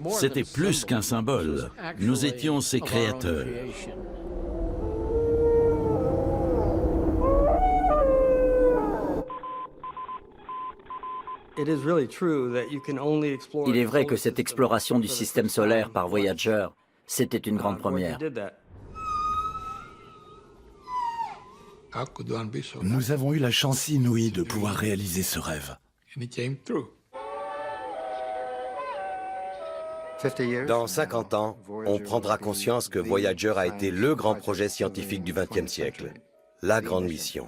C'était plus qu'un symbole. Nous étions ses créateurs. Il est vrai que cette exploration du système solaire par Voyager, c'était une grande première. Nous avons eu la chance inouïe de pouvoir réaliser ce rêve. Dans 50 ans, on prendra conscience que Voyager a été le grand projet scientifique du XXe siècle, la grande mission.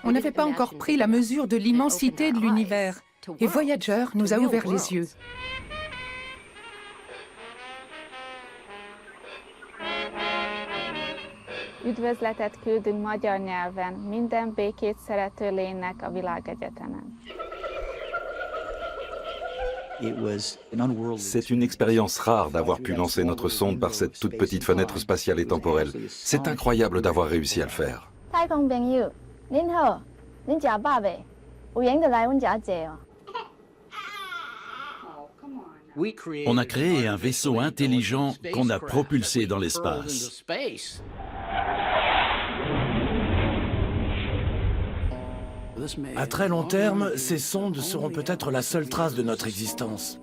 On n'avait pas encore pris la mesure de l'immensité de l'univers. Et Voyager nous a ouvert les yeux. Üdvözletet küldünk magyar nyelven minden békét szerető lénynek a világegyetenen. C'est une expérience rare d'avoir pu lancer notre sonde par cette toute petite fenêtre spatiale et temporelle. C'est incroyable d'avoir réussi à le faire. On a créé un vaisseau intelligent qu'on a propulsé dans l'espace. À très long terme, ces sondes seront peut-être la seule trace de notre existence.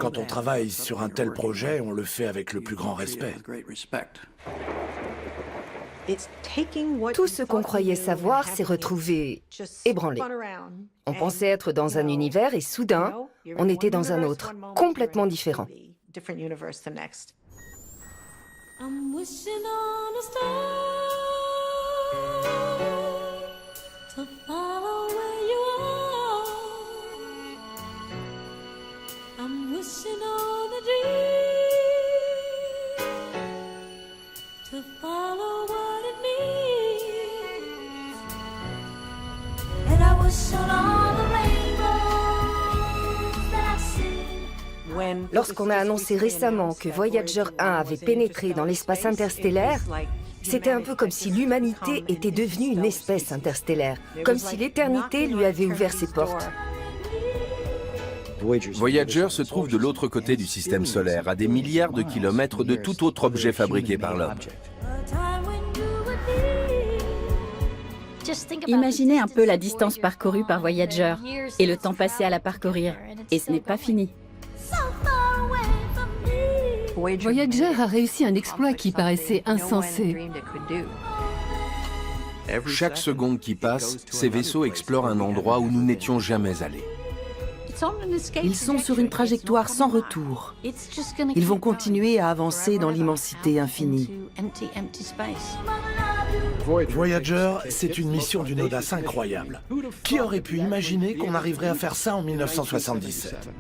Quand on travaille sur un tel projet, on le fait avec le plus grand respect. Tout ce qu'on croyait savoir s'est retrouvé ébranlé. On pensait être dans un univers et soudain, on était dans un autre, complètement différent. Lorsqu'on a annoncé récemment que Voyager 1 avait pénétré dans l'espace interstellaire, c'était un peu comme si l'humanité était devenue une espèce interstellaire, comme si l'éternité lui avait ouvert ses portes. Voyager se trouve de l'autre côté du système solaire, à des milliards de kilomètres de tout autre objet fabriqué par l'homme. Imaginez un peu la distance parcourue par Voyager et le temps passé à la parcourir. Et ce n'est pas fini. Voyager a réussi un exploit qui paraissait insensé. Chaque seconde qui passe, ces vaisseaux explorent un endroit où nous n'étions jamais allés. Ils sont sur une trajectoire sans retour. Ils vont continuer à avancer dans l'immensité infinie. Voyager, c'est une mission d'une audace incroyable. Qui aurait pu imaginer qu'on arriverait à faire ça en 1977 ?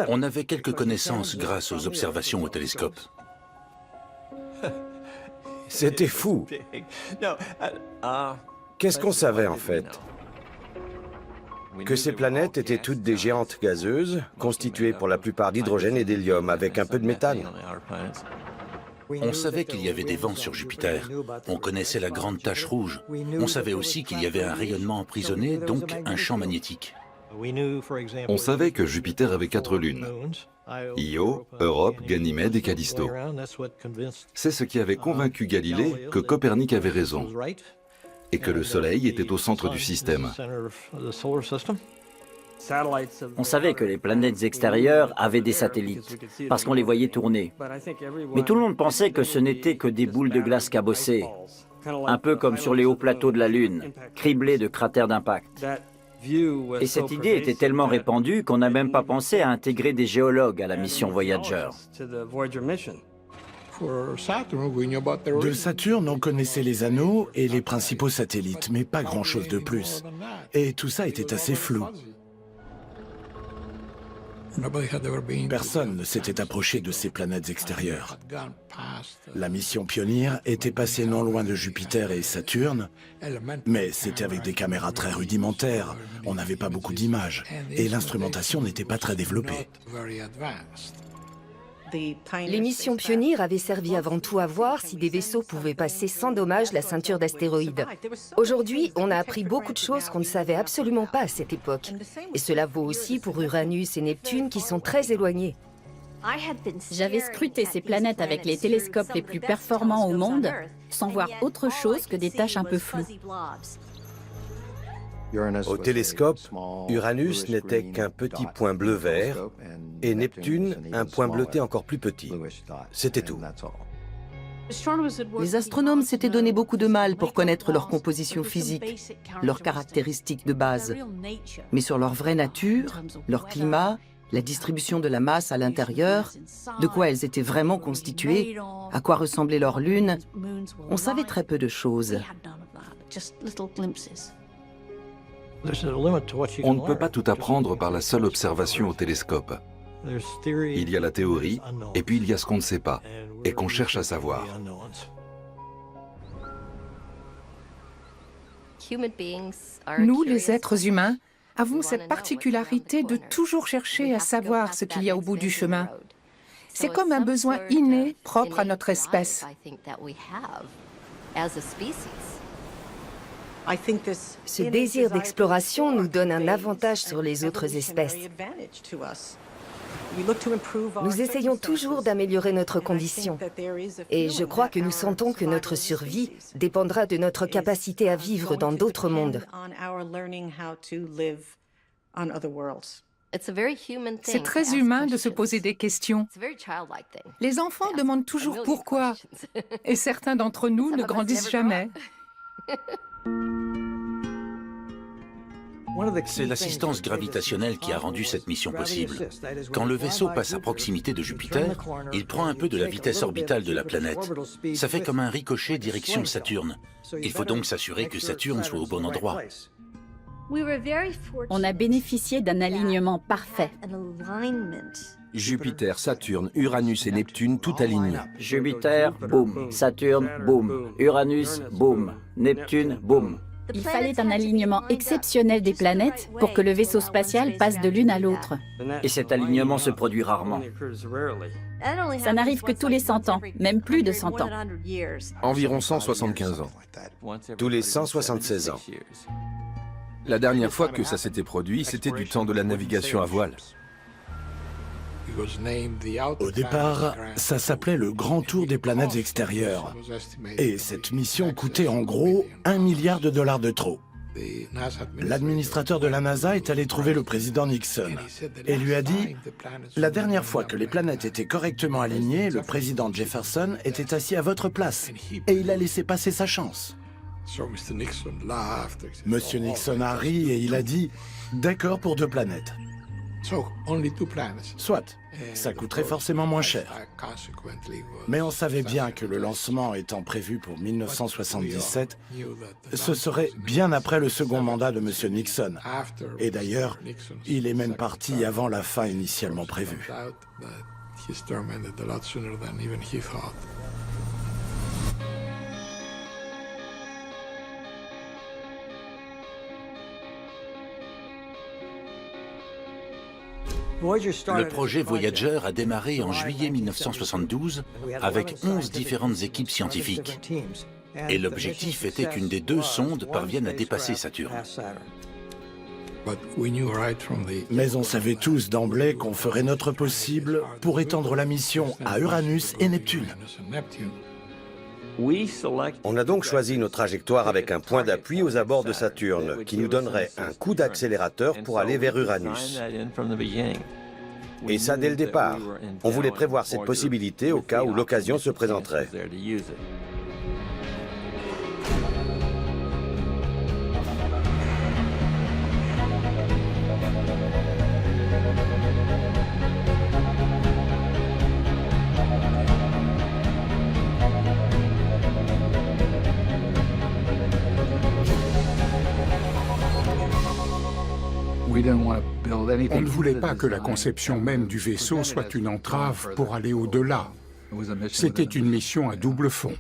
On avait quelques connaissances grâce aux observations au télescope. C'était fou. Qu'est-ce qu'on savait en fait? Que ces planètes étaient toutes des géantes gazeuses, constituées pour la plupart d'hydrogène et d'hélium, avec un peu de méthane. On savait qu'il y avait des vents sur Jupiter. On connaissait la grande tache rouge. On savait aussi qu'il y avait un rayonnement emprisonné, donc un champ magnétique. On savait que Jupiter avait 4 lunes. Io, Europe, Ganymède et Callisto. C'est ce qui avait convaincu Galilée que Copernic avait raison et que le Soleil était au centre du système. On savait que les planètes extérieures avaient des satellites, parce qu'on les voyait tourner. Mais tout le monde pensait que ce n'étaient que des boules de glace cabossées, un peu comme sur les hauts plateaux de la Lune, criblés de cratères d'impact. Et cette idée était tellement répandue qu'on n'a même pas pensé à intégrer des géologues à la mission Voyager. De Saturne, on connaissait les anneaux et les principaux satellites, mais pas grand-chose de plus. Et tout ça était assez flou. Personne ne s'était approché de ces planètes extérieures. La mission Pioneer était passée non loin de Jupiter et Saturne, mais c'était avec des caméras très rudimentaires, on n'avait pas beaucoup d'images, et l'instrumentation n'était pas très développée. Les missions Pioneer avaient servi avant tout à voir si des vaisseaux pouvaient passer sans dommage la ceinture d'astéroïdes. Aujourd'hui, on a appris beaucoup de choses qu'on ne savait absolument pas à cette époque. Et cela vaut aussi pour Uranus et Neptune qui sont très éloignés. J'avais scruté ces planètes avec les télescopes les plus performants au monde, sans voir autre chose que des taches un peu floues. Au télescope, Uranus n'était qu'un petit point bleu-vert et Neptune un point bleuté encore plus petit. C'était tout. Les astronomes s'étaient donné beaucoup de mal pour connaître leur composition physique, leurs caractéristiques de base. Mais sur leur vraie nature, leur climat, la distribution de la masse à l'intérieur, de quoi elles étaient vraiment constituées, à quoi ressemblait leur lune, on savait très peu de choses. On ne peut pas tout apprendre par la seule observation au télescope. Il y a la théorie, et puis il y a ce qu'on ne sait pas, et qu'on cherche à savoir. Nous, les êtres humains, avons cette particularité de toujours chercher à savoir ce qu'il y a au bout du chemin. C'est comme un besoin inné propre à notre espèce. Ce désir d'exploration nous donne un avantage sur les autres espèces. Nous essayons toujours d'améliorer notre condition. Et je crois que nous sentons que notre survie dépendra de notre capacité à vivre dans d'autres mondes. C'est très humain de se poser des questions. Les enfants demandent toujours pourquoi, et certains d'entre nous ne grandissent jamais. C'est l'assistance gravitationnelle qui a rendu cette mission possible. Quand le vaisseau passe à proximité de Jupiter, il prend un peu de la vitesse orbitale de la planète. Ça fait comme un ricochet direction Saturne. Il faut donc s'assurer que Saturne soit au bon endroit. On a bénéficié d'un alignement parfait. Jupiter, Saturne, Uranus et Neptune, tout aligné. Jupiter, boum. Saturne, boum. Uranus, boum. Neptune, boum. Il fallait un alignement exceptionnel des planètes pour que le vaisseau spatial passe de l'une à l'autre. Et cet alignement se produit rarement. Ça n'arrive que tous les 100 ans, même plus de 100 ans. Environ 175 ans. Tous les 176 ans. La dernière fois que ça s'était produit, c'était du temps de la navigation à voile. Au départ, ça s'appelait le Grand Tour des planètes extérieures. Et cette mission coûtait en gros $1 milliard de trop. L'administrateur de la NASA est allé trouver le président Nixon et lui a dit « La dernière fois que les planètes étaient correctement alignées, le président Jefferson était assis à votre place et il a laissé passer sa chance. » Monsieur Nixon a ri et il a dit « D'accord pour 2 planètes. » Soit, ça coûterait forcément moins cher. Mais on savait bien que le lancement étant prévu pour 1977, ce serait bien après le second mandat de M. Nixon. Et d'ailleurs, il est même parti avant la fin initialement prévue. Le projet Voyager a démarré en juillet 1972 avec 11 différentes équipes scientifiques. Et l'objectif était qu'une des 2 sondes parvienne à dépasser Saturne. Mais on savait tous d'emblée qu'on ferait notre possible pour étendre la mission à Uranus et Neptune. On a donc choisi nos trajectoires avec un point d'appui aux abords de Saturne, qui nous donnerait un coup d'accélérateur pour aller vers Uranus. Et ça dès le départ. On voulait prévoir cette possibilité au cas où l'occasion se présenterait. On ne voulait pas que la conception même du vaisseau soit une entrave pour aller au-delà. C'était une mission à double fond.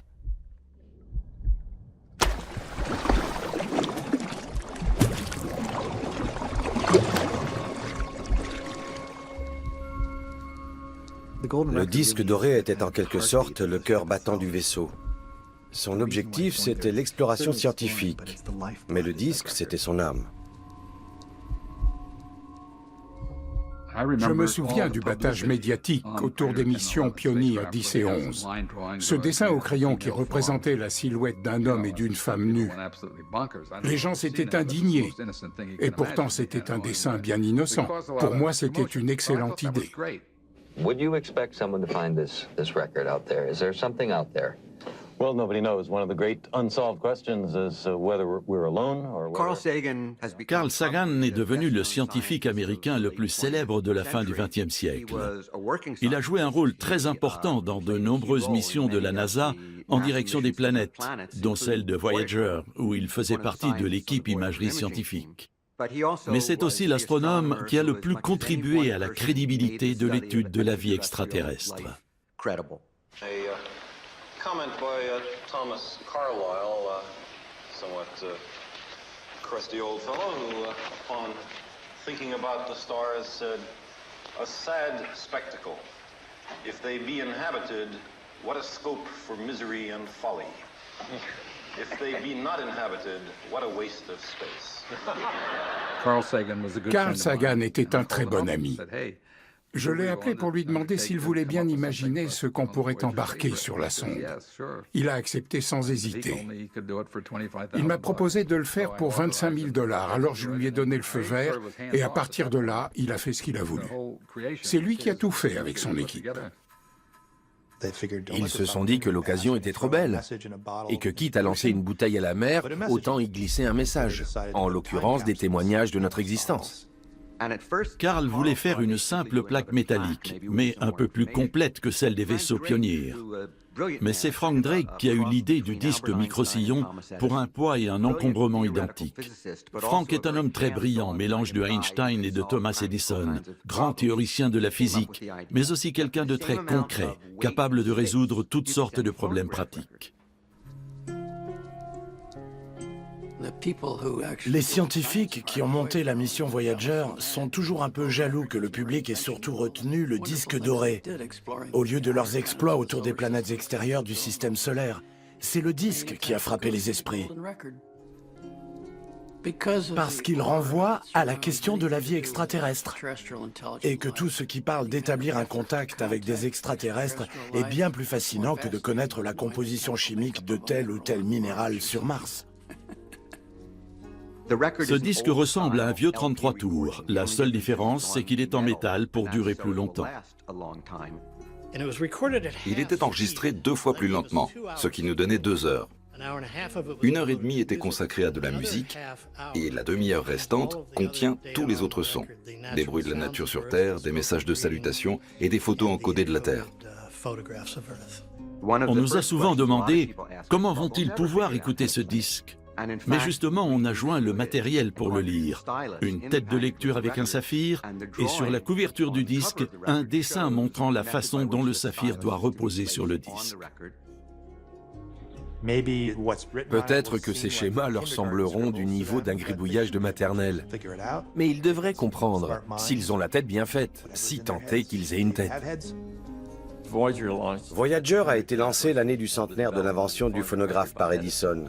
Le disque doré était en quelque sorte le cœur battant du vaisseau. Son objectif, c'était l'exploration scientifique, mais le disque, c'était son âme. Je me souviens du battage médiatique autour des missions Pioneer 10 et 11. Ce dessin au crayon qui représentait la silhouette d'un homme et d'une femme nus. Les gens s'étaient indignés. Et pourtant, c'était un dessin bien innocent. Pour moi, c'était une excellente idée. Would you expect someone to find this record out there? Is there something out there? Well, nobody knows. One of the great unsolved questions is whether we're alone or whether... Carl Sagan est devenu le scientifique américain le plus célèbre de la fin du XXe siècle. Il a joué un rôle très important dans de nombreuses missions de la NASA en direction des planètes, dont celle de Voyager, où il faisait partie de l'équipe imagerie scientifique. Mais c'est aussi l'astronome qui a le plus contribué à la crédibilité de l'étude de la vie extraterrestre. Comment by Thomas Carlyle, somewhat crusty old fellow, who, upon thinking about the stars, said, "A sad spectacle. If they be inhabited, what a scope for misery and folly. If they be not inhabited, what a waste of space." Carl Sagan était un très bon ami. Je l'ai appelé pour lui demander s'il voulait bien imaginer ce qu'on pourrait embarquer sur la sonde. Il a accepté sans hésiter. Il m'a proposé de le faire pour 25 000 $, alors je lui ai donné le feu vert, et à partir de là, il a fait ce qu'il a voulu. C'est lui qui a tout fait avec son équipe. Ils se sont dit que l'occasion était trop belle, et que quitte à lancer une bouteille à la mer, autant y glisser un message, en l'occurrence des témoignages de notre existence. Carl voulait faire une simple plaque métallique, mais un peu plus complète que celle des vaisseaux pionniers. Mais c'est Frank Drake qui a eu l'idée du disque micro-sillon pour un poids et un encombrement identiques. Frank est un homme très brillant, mélange de Einstein et de Thomas Edison, grand théoricien de la physique, mais aussi quelqu'un de très concret, capable de résoudre toutes sortes de problèmes pratiques. Les scientifiques qui ont monté la mission Voyager sont toujours un peu jaloux que le public ait surtout retenu le disque doré, au lieu de leurs exploits autour des planètes extérieures du système solaire. C'est le disque qui a frappé les esprits. Parce qu'il renvoie à la question de la vie extraterrestre. Et que tout ce qui parle d'établir un contact avec des extraterrestres est bien plus fascinant que de connaître la composition chimique de tel ou tel minéral sur Mars. Ce disque ressemble à un vieux 33 tours. La seule différence, c'est qu'il est en métal pour durer plus longtemps. Il était enregistré 2 fois plus lentement, ce qui nous donnait 2 heures. 1 heure et demie était consacrée à de la musique, et la demi-heure restante contient tous les autres sons. Des bruits de la nature sur Terre, des messages de salutation et des photos encodées de la Terre. On nous a souvent demandé comment vont-ils pouvoir écouter ce disque. Mais justement, on a joint le matériel pour le lire. Une tête de lecture avec un saphir, et sur la couverture du disque, un dessin montrant la façon dont le saphir doit reposer sur le disque. Peut-être que ces schémas leur sembleront du niveau d'un gribouillage de maternelle. Mais ils devraient comprendre, s'ils ont la tête bien faite, si tant est qu'ils aient une tête. Voyager a été lancé l'année du centenaire de l'invention du phonographe par Edison.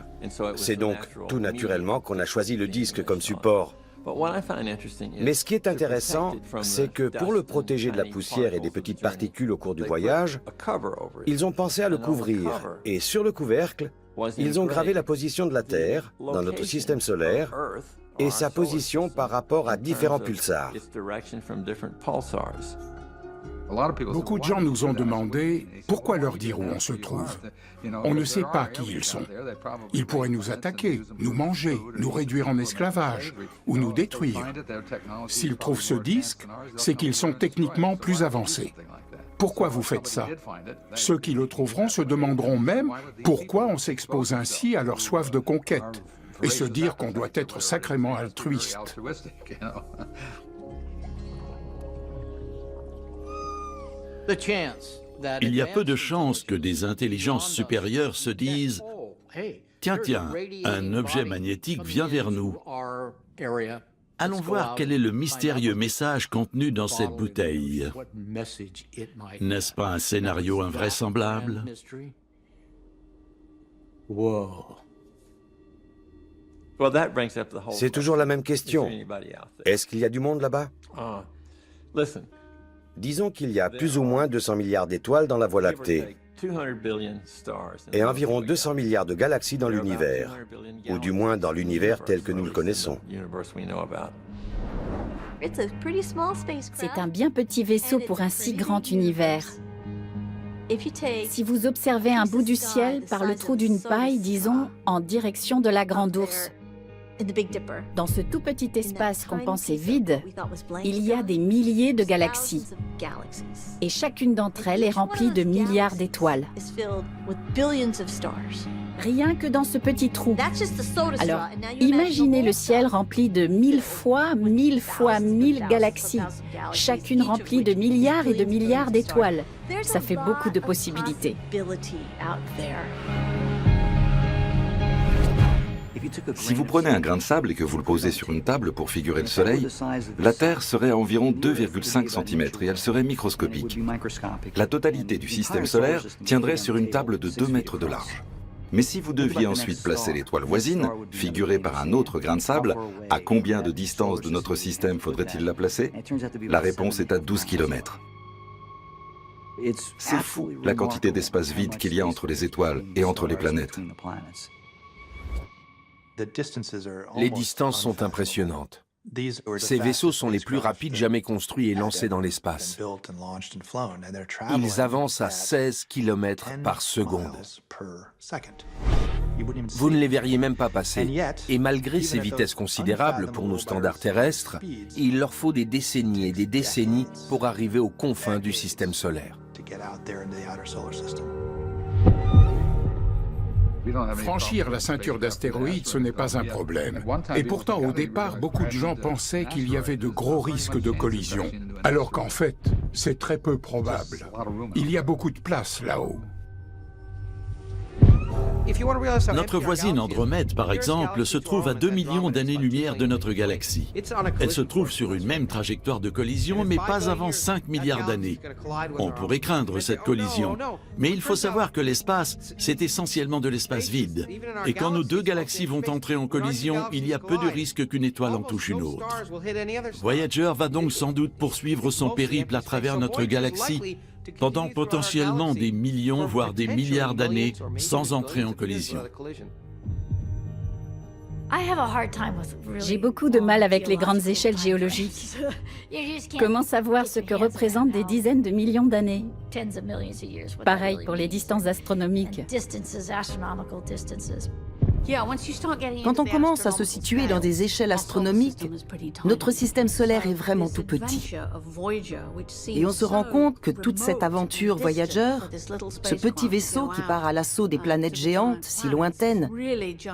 C'est donc tout naturellement qu'on a choisi le disque comme support. Mais ce qui est intéressant, c'est que pour le protéger de la poussière et des petites particules au cours du voyage, ils ont pensé à le couvrir. Et sur le couvercle, ils ont gravé la position de la Terre dans notre système solaire et sa position par rapport à différents pulsars. Beaucoup de gens nous ont demandé pourquoi leur dire où on se trouve. On ne sait pas qui ils sont. Ils pourraient nous attaquer, nous manger, nous réduire en esclavage ou nous détruire. S'ils trouvent ce disque, c'est qu'ils sont techniquement plus avancés. Pourquoi vous faites ça? Ceux qui le trouveront se demanderont même pourquoi on s'expose ainsi à leur soif de conquête et se dire qu'on doit être sacrément altruiste. Il y a peu de chances que des intelligences supérieures se disent « Tiens, un objet magnétique vient vers nous. Allons voir quel est le mystérieux message contenu dans cette bouteille. » N'est-ce pas un scénario invraisemblable? C'est toujours la même question. Est-ce qu'il y a du monde là-bas? Disons qu'il y a plus ou moins 200 milliards d'étoiles dans la Voie lactée et environ 200 milliards de galaxies dans l'univers, ou du moins dans l'univers tel que nous le connaissons. C'est un bien petit vaisseau pour un si grand univers. Si vous observez un bout du ciel par le trou d'une paille, disons, en direction de la Grande Ourse, dans ce tout petit espace qu'on pensait vide, il y a des milliers de galaxies. Et chacune d'entre elles est remplie de milliards d'étoiles. Rien que dans ce petit trou. Alors, imaginez le ciel rempli de 1000 fois 1000 galaxies, chacune remplie de milliards et de milliards d'étoiles. Ça fait beaucoup de possibilités. Si vous prenez un grain de sable et que vous le posez sur une table pour figurer le Soleil, la Terre serait à environ 2,5 cm et elle serait microscopique. La totalité du système solaire tiendrait sur une table de 2 mètres de large. Mais si vous deviez ensuite placer l'étoile voisine, figurée par un autre grain de sable, à combien de distance de notre système faudrait-il la placer? La réponse est à 12 km. C'est fou la quantité d'espace vide qu'il y a entre les étoiles et entre les planètes. Les distances sont impressionnantes. Ces vaisseaux sont les plus rapides jamais construits et lancés dans l'espace. Ils avancent à 16 km par seconde. Vous ne les verriez même pas passer. Et malgré ces vitesses considérables pour nos standards terrestres, il leur faut des décennies et des décennies pour arriver aux confins du système solaire. Franchir la ceinture d'astéroïdes, ce n'est pas un problème. Et pourtant, au départ, beaucoup de gens pensaient qu'il y avait de gros risques de collision, alors qu'en fait, c'est très peu probable. Il y a beaucoup de place là-haut. Notre voisine Andromède, par exemple, se trouve à 2 millions d'années-lumière de notre galaxie. Elle se trouve sur une même trajectoire de collision, mais pas avant 5 milliards d'années. On pourrait craindre cette collision, mais il faut savoir que l'espace, c'est essentiellement de l'espace vide. Et quand nos deux galaxies vont entrer en collision, il y a peu de risque qu'une étoile en touche une autre. Voyager va donc sans doute poursuivre son périple à travers notre galaxie, pendant potentiellement des millions, voire des milliards d'années, sans entrer en collision. J'ai beaucoup de mal avec les grandes échelles géologiques. Comment savoir ce que représentent des dizaines de millions d'années? Pareil pour les distances astronomiques. Quand on commence à se situer dans des échelles astronomiques, notre système solaire est vraiment tout petit. Et on se rend compte que toute cette aventure Voyager, ce petit vaisseau qui part à l'assaut des planètes géantes si lointaines,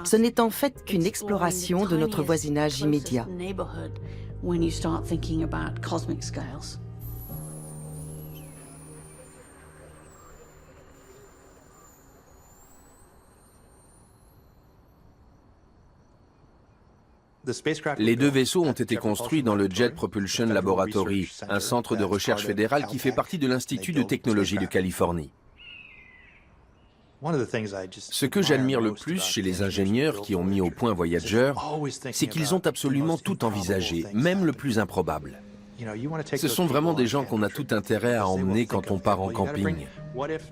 ce n'est en fait qu'une exploration de notre voisinage immédiat. Les deux vaisseaux ont été construits dans le Jet Propulsion Laboratory, un centre de recherche fédéral qui fait partie de l'Institut de technologie de Californie. Ce que j'admire le plus chez les ingénieurs qui ont mis au point Voyager, c'est qu'ils ont absolument tout envisagé, même le plus improbable. Ce sont vraiment des gens qu'on a tout intérêt à emmener quand on part en camping.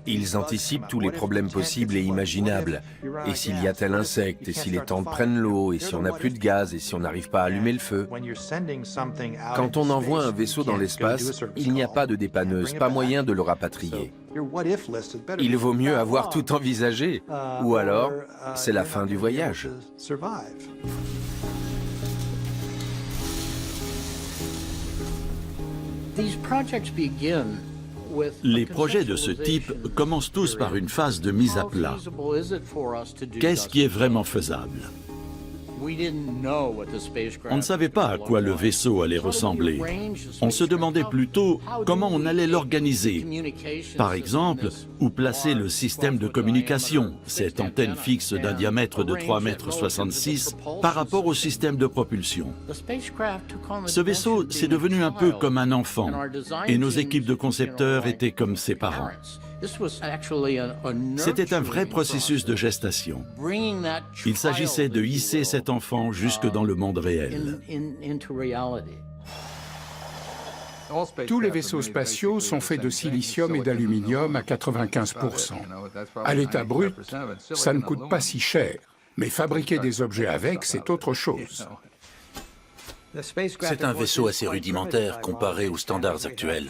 Ils anticipent tous les problèmes possibles et imaginables. Et s'il y a tel insecte, et si les tentes prennent l'eau, et si on n'a plus de gaz, et si on n'arrive pas à allumer le feu. Quand on envoie un vaisseau dans l'espace, il n'y a pas de dépanneuse, pas moyen de le rapatrier. Il vaut mieux avoir tout envisagé, ou alors c'est la fin du voyage. Les projets de ce type commencent tous par une phase de mise à plat. Qu'est-ce qui est vraiment faisable? On ne savait pas à quoi le vaisseau allait ressembler. On se demandait plutôt comment on allait l'organiser. Par exemple, où placer le système de communication, cette antenne fixe d'un diamètre de 3,66 m par rapport au système de propulsion. Ce vaisseau, c'est devenu un peu comme un enfant, et nos équipes de concepteurs étaient comme ses parents. C'était un vrai processus de gestation. Il s'agissait de hisser cet enfant jusque dans le monde réel. Tous les vaisseaux spatiaux sont faits de silicium et d'aluminium à 95%. À l'état brut, ça ne coûte pas si cher, mais fabriquer des objets avec, c'est autre chose. C'est un vaisseau assez rudimentaire comparé aux standards actuels.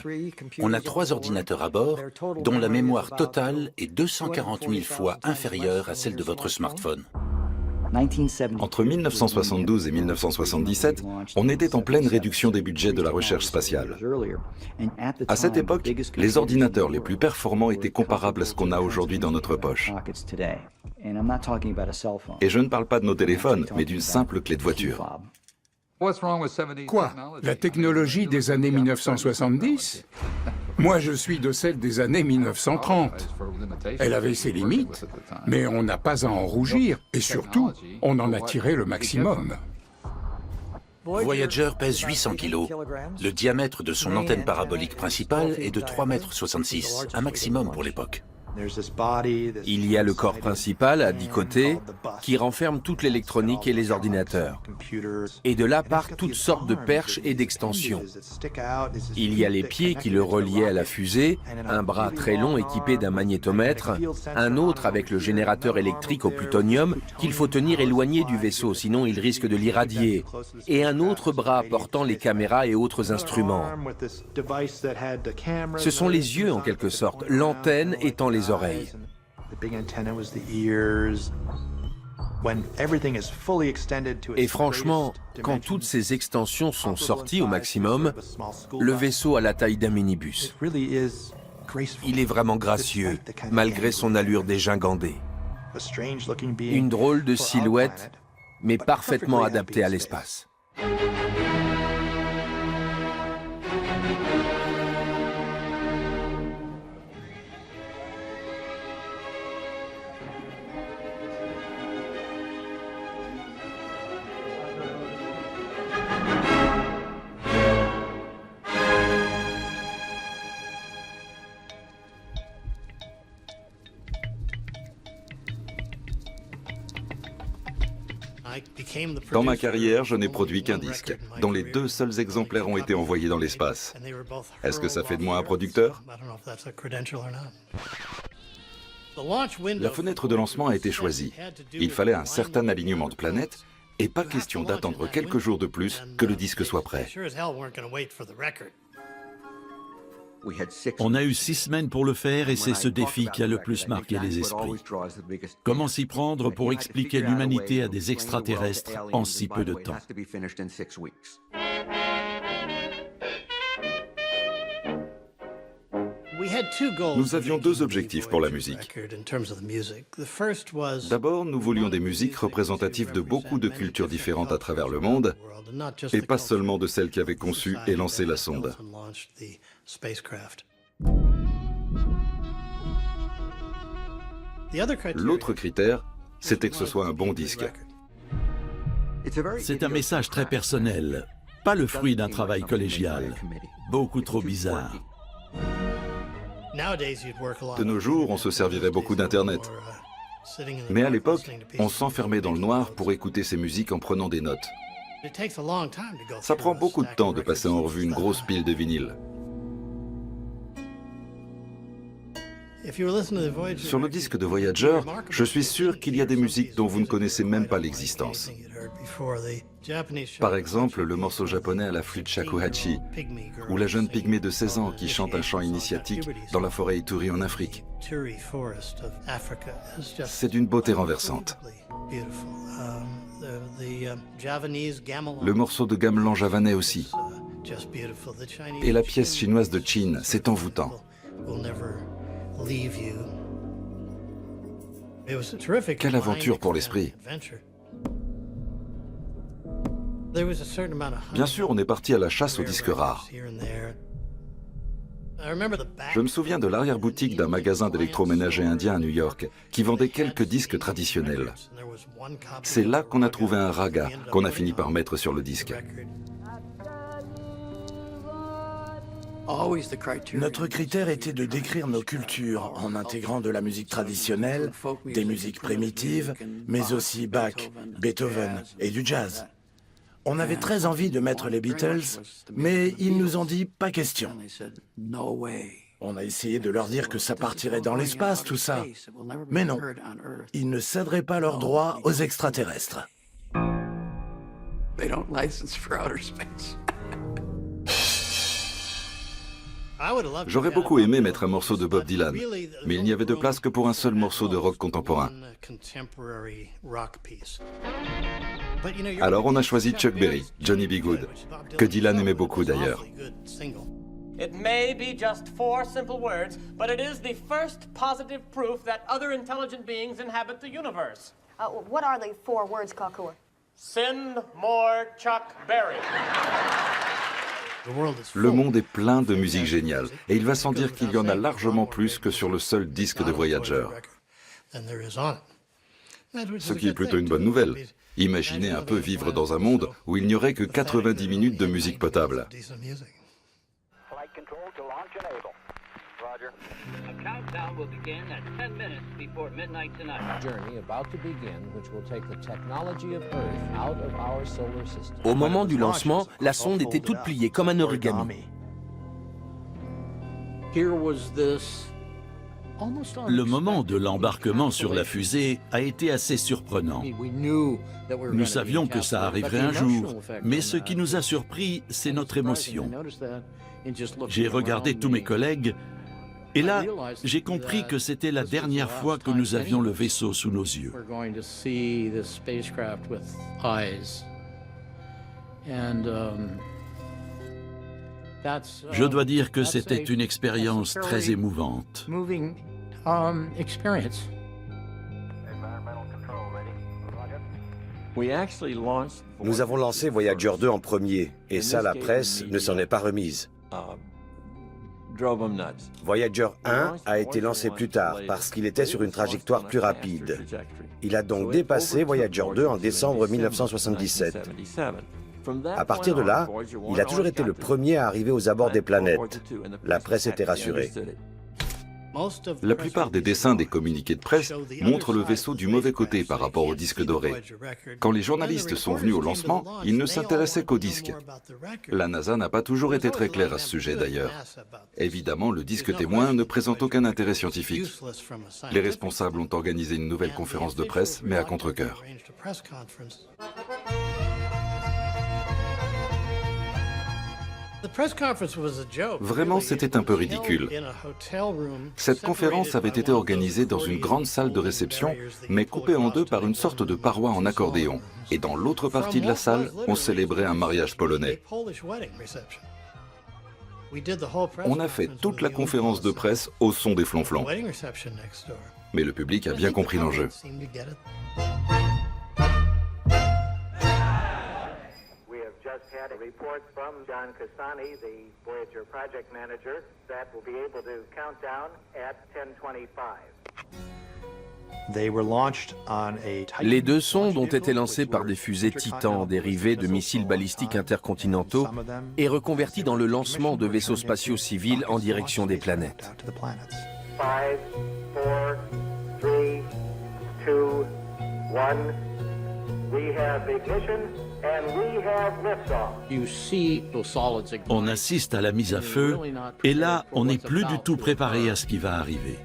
On a 3 ordinateurs à bord, dont la mémoire totale est 240 000 fois inférieure à celle de votre smartphone. Entre 1972 et 1977, on était en pleine réduction des budgets de la recherche spatiale. À cette époque, les ordinateurs les plus performants étaient comparables à ce qu'on a aujourd'hui dans notre poche. Et je ne parle pas de nos téléphones, mais d'une simple clé de voiture. Quoi? La technologie des années 1970? Moi, je suis de celle des années 1930. Elle avait ses limites, mais on n'a pas à en rougir, et surtout, on en a tiré le maximum. Voyager pèse 800 kg. Le diamètre de son antenne parabolique principale est de 3,66 m, un maximum pour l'époque. Il y a le corps principal à 10 côtés qui renferme toute l'électronique et les ordinateurs. Et de là partent toutes sortes de perches et d'extensions. Il y a les pieds qui le reliaient à la fusée, un bras très long équipé d'un magnétomètre, un autre avec le générateur électrique au plutonium qu'il faut tenir éloigné du vaisseau, sinon il risque de l'irradier, et un autre bras portant les caméras et autres instruments. Ce sont les yeux en quelque sorte, l'antenne étant les oreilles. Et franchement, quand toutes ces extensions sont sorties au maximum, le vaisseau a la taille d'un minibus. Il est vraiment gracieux, malgré son allure dégingandée. Une drôle de silhouette, mais parfaitement adaptée à l'espace. Dans ma carrière, je n'ai produit qu'un disque, dont les 2 seuls exemplaires ont été envoyés dans l'espace. Est-ce que ça fait de moi un producteur? La fenêtre de lancement a été choisie. Il fallait un certain alignement de planètes, et pas question d'attendre quelques jours de plus que le disque soit prêt. On a eu 6 semaines pour le faire et c'est ce défi qui a le plus marqué les esprits. Comment s'y prendre pour expliquer l'humanité à des extraterrestres en si peu de temps? Nous avions 2 objectifs pour la musique. D'abord, nous voulions des musiques représentatives de beaucoup de cultures différentes à travers le monde, et pas seulement de celles qui avaient conçu et lancé la sonde. L'autre critère, c'était que ce soit un bon disque. C'est un message très personnel, pas le fruit d'un travail collégial, beaucoup trop bizarre. De nos jours, on se servirait beaucoup d'Internet. Mais à l'époque, on s'enfermait dans le noir pour écouter ces musiques en prenant des notes. Ça prend beaucoup de temps de passer en revue une grosse pile de vinyles. Sur le disque de Voyager, je suis sûr qu'il y a des musiques dont vous ne connaissez même pas l'existence. Par exemple, le morceau japonais à la flûte shakuhachi, ou la jeune pygmée de 16 ans qui chante un chant initiatique dans la forêt Ituri en Afrique. C'est d'une beauté renversante. Le morceau de gamelan javanais aussi. Et la pièce chinoise de Chin, c'est envoûtant. Quelle aventure pour l'esprit! Bien sûr, on est parti à la chasse aux disques rares. Je me souviens de l'arrière-boutique d'un magasin d'électroménager indien à New York qui vendait quelques disques traditionnels. C'est là qu'on a trouvé un raga qu'on a fini par mettre sur le disque. Notre critère était de décrire nos cultures en intégrant de la musique traditionnelle, des musiques primitives, mais aussi Bach, Beethoven et du jazz. On avait très envie de mettre les Beatles, mais ils nous ont dit pas question. On a essayé de leur dire que ça partirait dans l'espace, tout ça. Mais non, ils ne céderaient pas leurs droits aux extraterrestres. J'aurais beaucoup aimé mettre un morceau de Bob Dylan, mais il n'y avait de place que pour un seul morceau de rock contemporain. Alors on a choisi Chuck Berry, Johnny B. Good, que Dylan aimait beaucoup d'ailleurs. It may be just 4 simple words, but it is the first positive proof that other intelligent beings inhabit the universe. What are the 4 words, Kakua? Send more Chuck Berry. Le monde est plein de musique géniale, et il va sans dire qu'il y en a largement plus que sur le seul disque de Voyager. Ce qui est plutôt une bonne nouvelle. Imaginez un peu vivre dans un monde où il n'y aurait que 90 minutes de musique potable. Au moment du lancement, la sonde était toute pliée comme un origami. Le moment de l'embarquement sur la fusée a été assez surprenant. Nous savions que ça arriverait un jour, mais ce qui nous a surpris, c'est notre émotion. J'ai regardé tous mes collègues, et là, j'ai compris que c'était la dernière fois que nous avions le vaisseau sous nos yeux. Je dois dire que c'était une expérience très émouvante. Nous avons lancé Voyager 2 en premier, et ça, la presse ne s'en est pas remise. Voyager 1 a été lancé plus tard, parce qu'il était sur une trajectoire plus rapide. Il a donc dépassé Voyager 2 en décembre 1977. À partir de là, il a toujours été le premier à arriver aux abords des planètes. La presse était rassurée. La plupart des dessins des communiqués de presse montrent le vaisseau du mauvais côté par rapport au disque doré. Quand les journalistes sont venus au lancement, ils ne s'intéressaient qu'au disque. La NASA n'a pas toujours été très claire à ce sujet d'ailleurs. Évidemment, le disque témoin ne présente aucun intérêt scientifique. Les responsables ont organisé une nouvelle conférence de presse, mais à contre-cœur. Vraiment, c'était un peu ridicule. Cette conférence avait été organisée dans une grande salle de réception, mais coupée en deux par une sorte de paroi en accordéon. Et dans l'autre partie de la salle, on célébrait un mariage polonais. On a fait toute la conférence de presse au son des flonflons. Mais le public a bien compris l'enjeu. Had a report from John Cassani, the Voyager project manager, that will be able to count down at 10:25. Les 2 sondes ont été lancées par des fusées Titan dérivées de missiles balistiques intercontinentaux et reconverties dans le lancement de vaisseaux spatiaux civils en direction des planètes. 5, 4, 3, 2, 1. We have ignition. On assiste à la mise à feu, et là, on n'est plus du tout préparé à ce qui va arriver.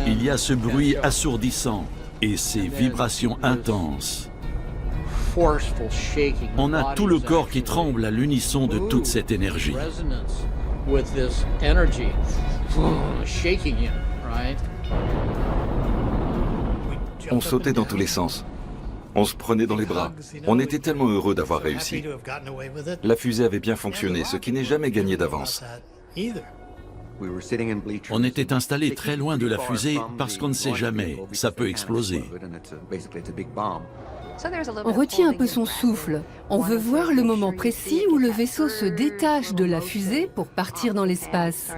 Il y a ce bruit assourdissant et ces vibrations intenses. On a tout le corps qui tremble à l'unisson de toute cette énergie. On sautait dans tous les sens. On se prenait dans les bras. On était tellement heureux d'avoir réussi. La fusée avait bien fonctionné, ce qui n'est jamais gagné d'avance. On était installé très loin de la fusée parce qu'on ne sait jamais, ça peut exploser. On retient un peu son souffle. On veut voir le moment précis où le vaisseau se détache de la fusée pour partir dans l'espace.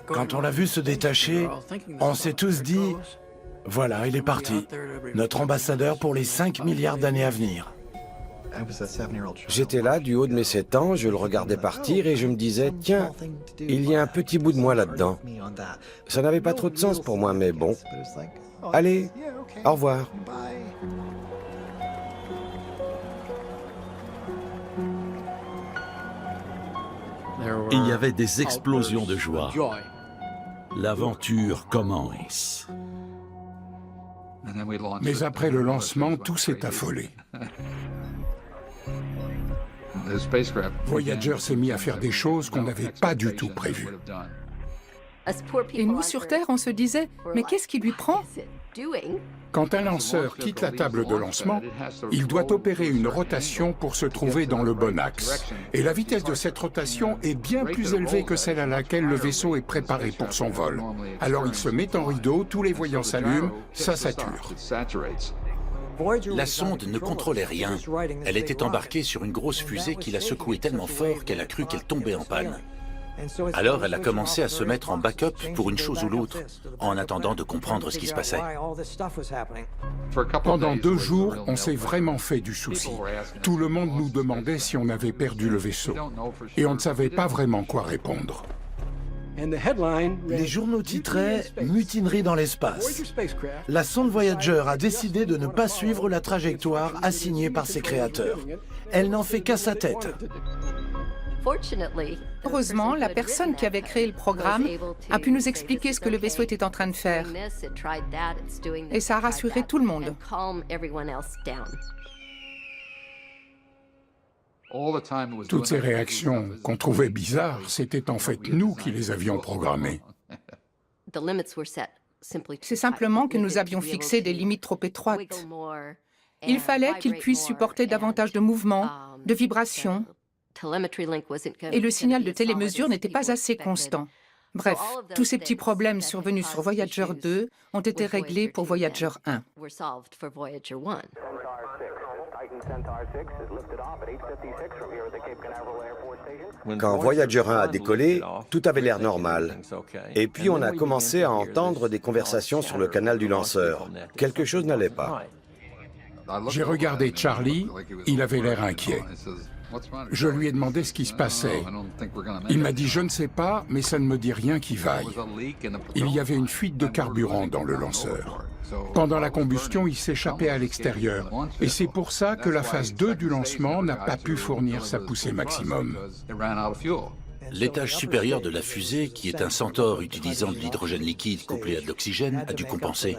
Quand on l'a vu se détacher, on s'est tous dit « Voilà, il est parti, notre ambassadeur pour les 5 milliards d'années à venir ». J'étais là, du haut de mes 7 ans, je le regardais partir et je me disais, tiens, il y a un petit bout de moi là-dedans. Ça n'avait pas trop de sens pour moi, mais bon. Allez, au revoir. Il y avait des explosions de joie. L'aventure commence. Mais après le lancement, tout s'est affolé. Voyager s'est mis à faire des choses qu'on n'avait pas du tout prévues. Et nous, sur Terre, on se disait, mais qu'est-ce qui lui prend? Quand un lanceur quitte la table de lancement, il doit opérer une rotation pour se trouver dans le bon axe. Et la vitesse de cette rotation est bien plus élevée que celle à laquelle le vaisseau est préparé pour son vol. Alors il se met en rideau, tous les voyants s'allument, ça sature. La sonde ne contrôlait rien. Elle était embarquée sur une grosse fusée qui l'a secouée tellement fort qu'elle a cru qu'elle tombait en panne. Alors elle a commencé à se mettre en backup pour une chose ou l'autre, en attendant de comprendre ce qui se passait. Pendant 2 jours, on s'est vraiment fait du souci. Tout le monde nous demandait si on avait perdu le vaisseau. Et on ne savait pas vraiment quoi répondre. Les journaux titraient « Mutinerie dans l'espace ». La sonde Voyager a décidé de ne pas suivre la trajectoire assignée par ses créateurs. Elle n'en fait qu'à sa tête. Heureusement, la personne qui avait créé le programme a pu nous expliquer ce que le vaisseau était en train de faire. Et ça a rassuré tout le monde. Toutes ces réactions qu'on trouvait bizarres, c'était en fait nous qui les avions programmées. C'est simplement que nous avions fixé des limites trop étroites. Il fallait qu'il puisse supporter davantage de mouvements, de vibrations, et le signal de télémesure n'était pas assez constant. Bref, tous ces petits problèmes survenus sur Voyager 2 ont été réglés pour Voyager 1. Quand Voyager 1 a décollé, tout avait l'air normal. Et puis on a commencé à entendre des conversations sur le canal du lanceur. Quelque chose n'allait pas. J'ai regardé Charlie, il avait l'air inquiet. Je lui ai demandé ce qui se passait. Il m'a dit « Je ne sais pas, mais ça ne me dit rien qui vaille ». Il y avait une fuite de carburant dans le lanceur. Pendant la combustion, il s'échappait à l'extérieur. Et c'est pour ça que la phase 2 du lancement n'a pas pu fournir sa poussée maximum. L'étage supérieur de la fusée, qui est un Centaure utilisant de l'hydrogène liquide couplé à de l'oxygène, a dû compenser.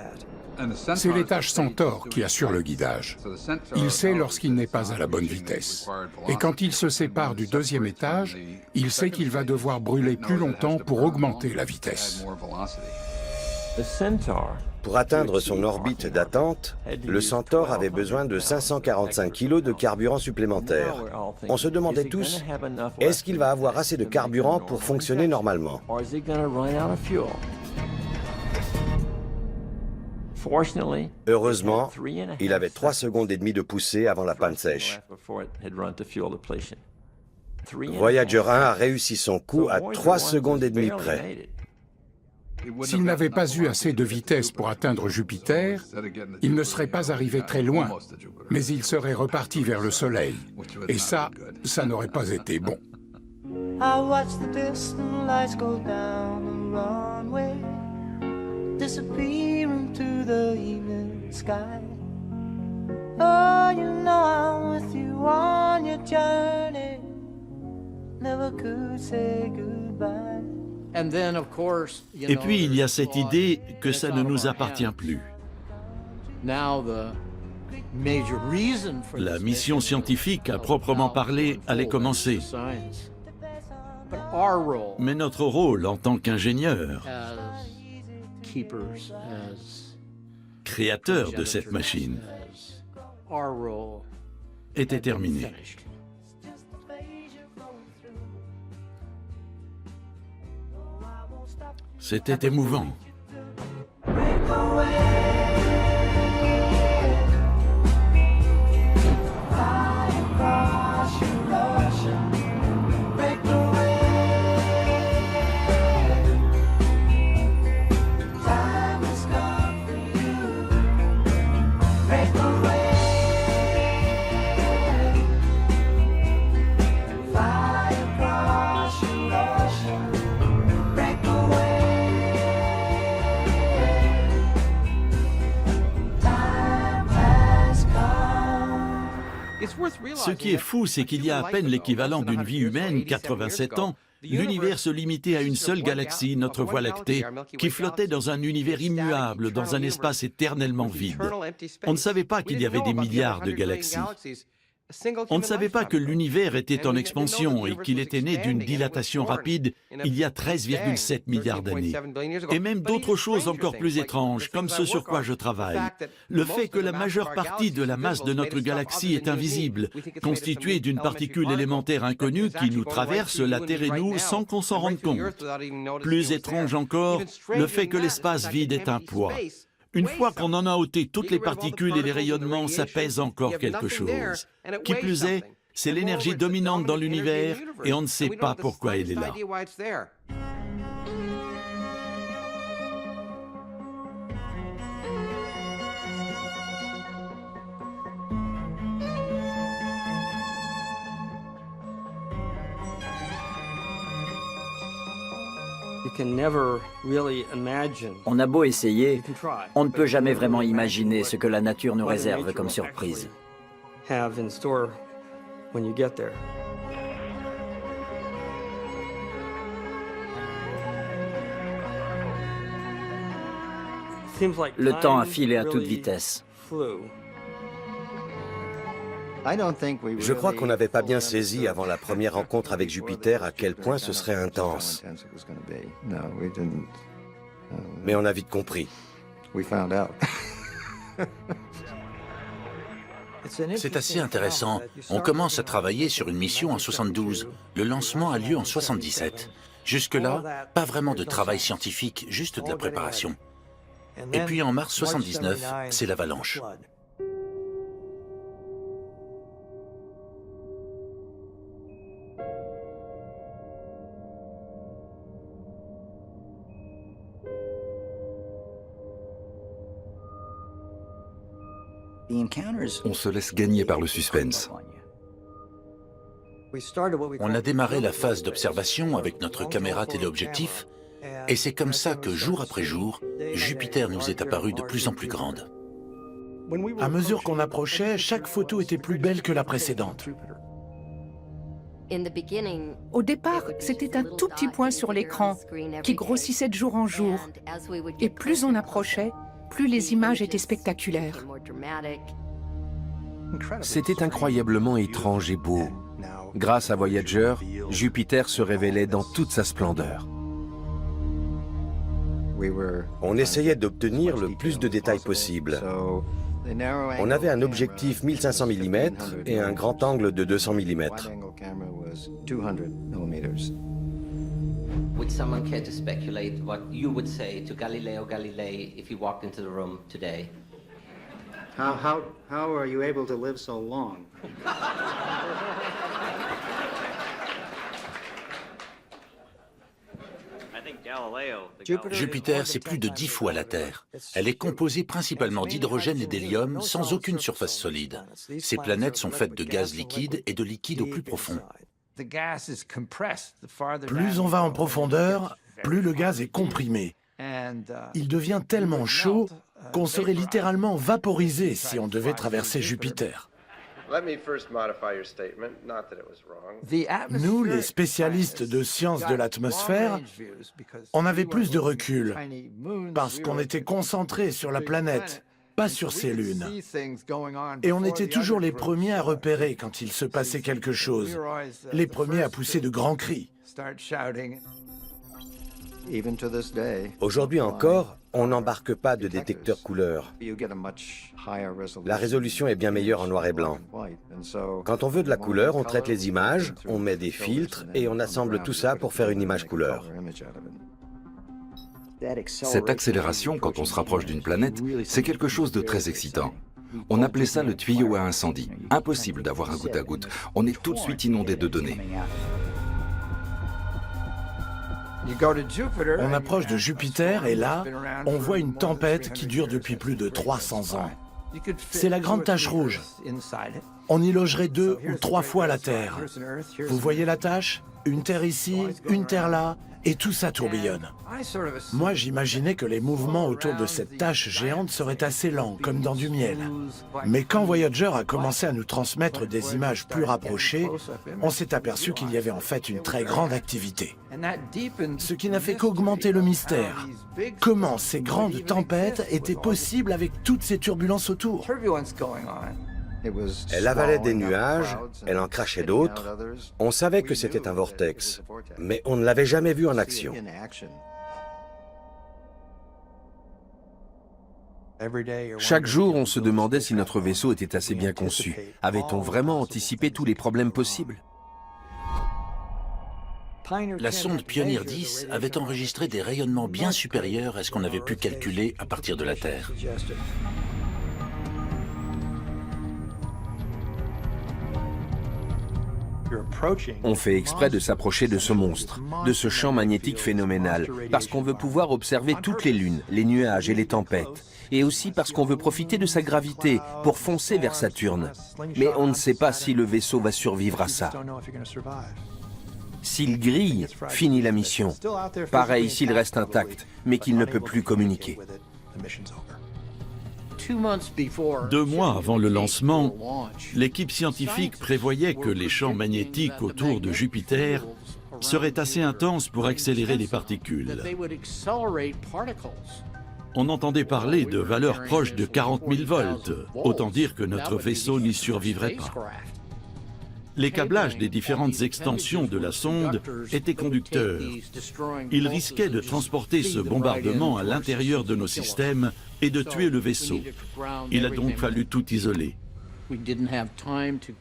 C'est l'étage Centaure qui assure le guidage. Il sait lorsqu'il n'est pas à la bonne vitesse. Et quand il se sépare du 2e étage, il sait qu'il va devoir brûler plus longtemps pour augmenter la vitesse. Pour atteindre son orbite d'attente, le Centaure avait besoin de 545 kg de carburant supplémentaire. On se demandait tous, est-ce qu'il va avoir assez de carburant pour fonctionner normalement? Heureusement, il avait 3 secondes et demie de poussée avant la panne sèche. Voyager 1 a réussi son coup à 3 secondes et demie près. S'il n'avait pas eu assez de vitesse pour atteindre Jupiter, il ne serait pas arrivé très loin, mais il serait reparti vers le Soleil. Et ça n'aurait pas été bon. Disappear into the evening sky. Oh, you know I'm with you on your journey. Never could say goodbye. Et puis il y a cette idée que ça ne nous appartient plus. La mission scientifique, à proprement parler, allait commencer. Mais notre rôle en tant qu'ingénieur, créateur de cette machine, était terminé. C'était émouvant. Ce qui est fou, c'est qu'il y a à peine l'équivalent d'une vie humaine, 87 ans, l'univers se limitait à une seule galaxie, notre Voie lactée, qui flottait dans un univers immuable, dans un espace éternellement vide. On ne savait pas qu'il y avait des milliards de galaxies. On ne savait pas que l'univers était en expansion et qu'il était né d'une dilatation rapide il y a 13,7 milliards d'années. Et même d'autres choses encore plus étranges, comme ce sur quoi je travaille. Le fait que la majeure partie de la masse de notre galaxie est invisible, constituée d'une particule élémentaire inconnue qui nous traverse, la Terre et nous, sans qu'on s'en rende compte. Plus étrange encore, le fait que l'espace vide est un poids. Une fois qu'on en a ôté toutes les particules et les rayonnements, ça pèse encore quelque chose. Qui plus est, c'est l'énergie dominante dans l'univers et on ne sait pas pourquoi elle est là. On a beau essayer, on ne peut jamais vraiment imaginer ce que la nature nous réserve comme surprise. Le temps a filé à toute vitesse. Je crois qu'on n'avait pas bien saisi avant la première rencontre avec Jupiter à quel point ce serait intense. Mais on a vite compris. C'est assez intéressant. On commence à travailler sur une mission en 72. Le lancement a lieu en 77. Jusque-là, pas vraiment de travail scientifique, juste de la préparation. Et puis en mars 79, c'est l'avalanche. On se laisse gagner par le suspense. On a démarré la phase d'observation avec notre caméra téléobjectif, et c'est comme ça que, jour après jour, Jupiter nous est apparu de plus en plus grande. À mesure qu'on approchait, chaque photo était plus belle que la précédente. Au départ, c'était un tout petit point sur l'écran qui grossissait de jour en jour. Et plus on approchait, plus les images étaient spectaculaires. C'était incroyablement étrange et beau. Grâce à Voyager, Jupiter se révélait dans toute sa splendeur. On essayait d'obtenir le plus de détails possible. On avait un objectif 1500 mm et un grand angle de 200 mm. Would someone care to speculate what you would say to Galileo Galilei if he walked into the room today? How are you able to live so long? Jupiter, c'est plus de 10 fois la Terre. Elle est composée principalement d'hydrogène et d'hélium, sans aucune surface solide. Ces planètes sont faites de gaz liquide et de liquide au plus profond. Plus on va en profondeur, plus le gaz est comprimé. Il devient tellement chaud qu'on serait littéralement vaporisé si on devait traverser Jupiter. Nous, les spécialistes de sciences de l'atmosphère, on avait plus de recul parce qu'on était concentrés sur la planète, pas sur ses lunes. Et on était toujours les premiers à repérer quand il se passait quelque chose, les premiers à pousser de grands cris. Aujourd'hui encore, on n'embarque pas de détecteur couleur. La résolution est bien meilleure en noir et blanc. Quand on veut de la couleur, on traite les images, on met des filtres et on assemble tout ça pour faire une image couleur. Cette accélération, quand on se rapproche d'une planète, c'est quelque chose de très excitant. On appelait ça le tuyau à incendie. Impossible d'avoir un goutte à goutte. On est tout de suite inondé de données. On approche de Jupiter et là, on voit une tempête qui dure depuis plus de 300 ans. C'est la grande tache rouge. On y logerait 2 ou 3 fois la Terre. Vous voyez la tache? Une Terre ici, une Terre là, et tout ça tourbillonne. Moi, j'imaginais que les mouvements autour de cette tache géante seraient assez lents, comme dans du miel. Mais quand Voyager a commencé à nous transmettre des images plus rapprochées, on s'est aperçu qu'il y avait en fait une très grande activité. Ce qui n'a fait qu'augmenter le mystère. Comment ces grandes tempêtes étaient possibles avec toutes ces turbulences autour? Elle avalait des nuages, elle en crachait d'autres. On savait que c'était un vortex, mais on ne l'avait jamais vu en action. Chaque jour, on se demandait si notre vaisseau était assez bien conçu. Avait-on vraiment anticipé tous les problèmes possibles? La sonde Pioneer 10 avait enregistré des rayonnements bien supérieurs à ce qu'on avait pu calculer à partir de la Terre. On fait exprès de s'approcher de ce monstre, de ce champ magnétique phénoménal, parce qu'on veut pouvoir observer toutes les lunes, les nuages et les tempêtes, et aussi parce qu'on veut profiter de sa gravité pour foncer vers Saturne. Mais on ne sait pas si le vaisseau va survivre à ça. S'il grille, finit la mission. Pareil s'il reste intact, mais qu'il ne peut plus communiquer. 2 mois avant le lancement, l'équipe scientifique prévoyait que les champs magnétiques autour de Jupiter seraient assez intenses pour accélérer les particules. On entendait parler de valeurs proches de 40 000 volts, autant dire que notre vaisseau n'y survivrait pas. Les câblages des différentes extensions de la sonde étaient conducteurs. Ils risquaient de transporter ce bombardement à l'intérieur de nos systèmes et de tuer le vaisseau. Il a donc fallu tout isoler.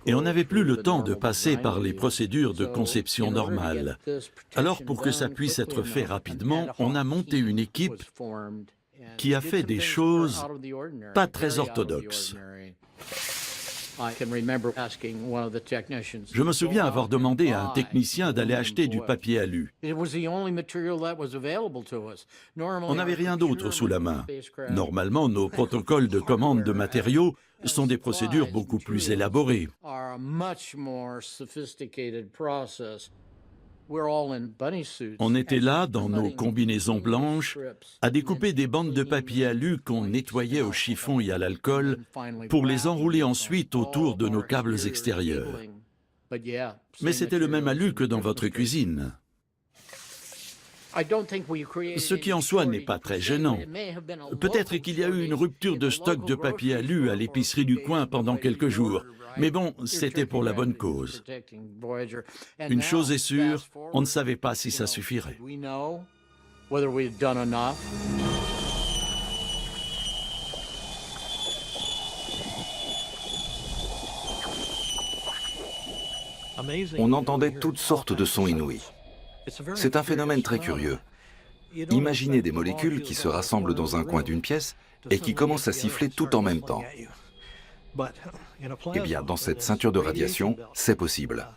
Et on n'avait plus le temps de passer par les procédures de conception normales. Alors, pour que ça puisse être fait rapidement, on a monté une équipe qui a fait des choses pas très orthodoxes. Je me souviens avoir demandé à un technicien d'aller acheter du papier alu. On n'avait rien d'autre sous la main. Normalement, nos protocoles de commande de matériaux sont des procédures beaucoup plus élaborées. On était là, dans nos combinaisons blanches, à découper des bandes de papier alu qu'on nettoyait au chiffon et à l'alcool pour les enrouler ensuite autour de nos câbles extérieurs. Mais c'était le même alu que dans votre cuisine. Ce qui en soi n'est pas très gênant. Peut-être qu'il y a eu une rupture de stock de papier alu à l'épicerie du coin pendant quelques jours. Mais bon, c'était pour la bonne cause. Une chose est sûre, on ne savait pas si ça suffirait. On entendait toutes sortes de sons inouïs. C'est un phénomène très curieux. Imaginez des molécules qui se rassemblent dans un coin d'une pièce et qui commencent à siffler tout en même temps. Eh bien, dans cette ceinture de radiation, c'est possible.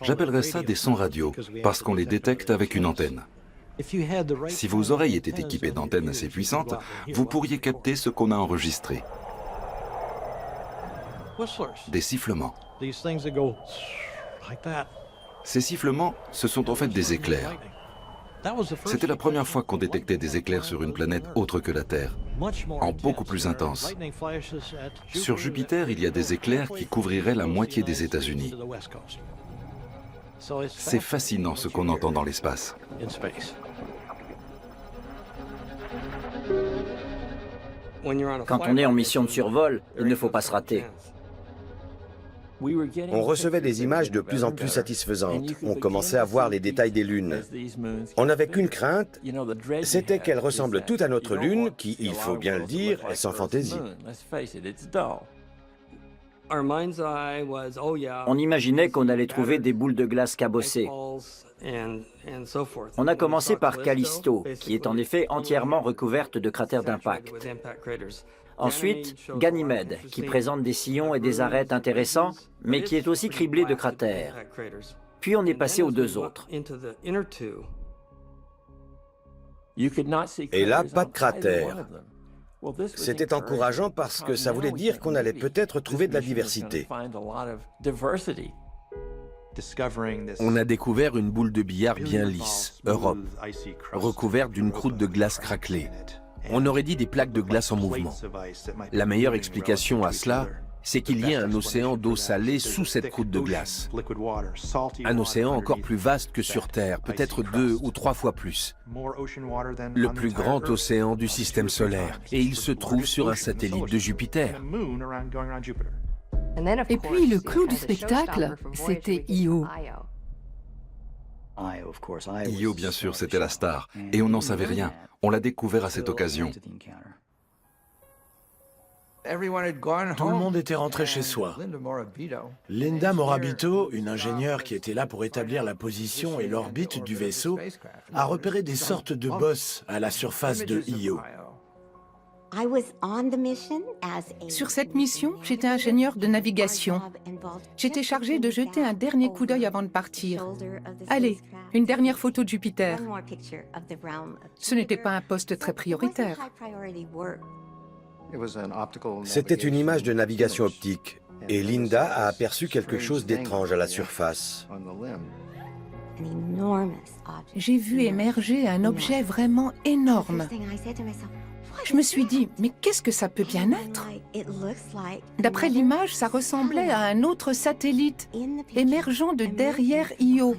J'appellerais ça des sons radio, parce qu'on les détecte avec une antenne. Si vos oreilles étaient équipées d'antennes assez puissantes, vous pourriez capter ce qu'on a enregistré. Des sifflements. Ces sifflements, ce sont en fait des éclairs. C'était la première fois qu'on détectait des éclairs sur une planète autre que la Terre, en beaucoup plus intense. Sur Jupiter, il y a des éclairs qui couvriraient la moitié des États-Unis. C'est fascinant ce qu'on entend dans l'espace. Quand on est en mission de survol, il ne faut pas se rater. On recevait des images de plus en plus satisfaisantes. On commençait à voir les détails des lunes. On n'avait qu'une crainte, c'était qu'elles ressemblent toutes à notre lune, qui, il faut bien le dire, est sans fantaisie. On imaginait qu'on allait trouver des boules de glace cabossées. On a commencé par Callisto, qui est en effet entièrement recouverte de cratères d'impact. Ensuite, Ganymède, qui présente des sillons et des arêtes intéressants, mais qui est aussi criblé de cratères. Puis on est passé aux deux autres. Et là, pas de cratère. C'était encourageant parce que ça voulait dire qu'on allait peut-être trouver de la diversité. On a découvert une boule de billard bien lisse, Europe, recouverte d'une croûte de glace craquelée. On aurait dit des plaques de glace en mouvement. La meilleure explication à cela, c'est qu'il y ait un océan d'eau salée sous cette croûte de glace. Un océan encore plus vaste que sur Terre, peut-être 2 ou 3 fois plus. Le plus grand océan du système solaire, et il se trouve sur un satellite de Jupiter. Et puis le clou du spectacle, c'était Io. Io, bien sûr, c'était la star, et on n'en savait rien. On l'a découvert à cette occasion. Tout le monde était rentré chez soi. Linda Morabito, une ingénieure qui était là pour établir la position et l'orbite du vaisseau, a repéré des sortes de bosses à la surface de Io. Sur cette mission, j'étais ingénieur de navigation. J'étais chargé de jeter un dernier coup d'œil avant de partir. Allez, une dernière photo de Jupiter. Ce n'était pas un poste très prioritaire. C'était une image de navigation optique, et Linda a aperçu quelque chose d'étrange à la surface. J'ai vu émerger un objet vraiment énorme. Je me suis dit, mais qu'est-ce que ça peut bien être? D'après l'image, ça ressemblait à un autre satellite émergeant de derrière Io.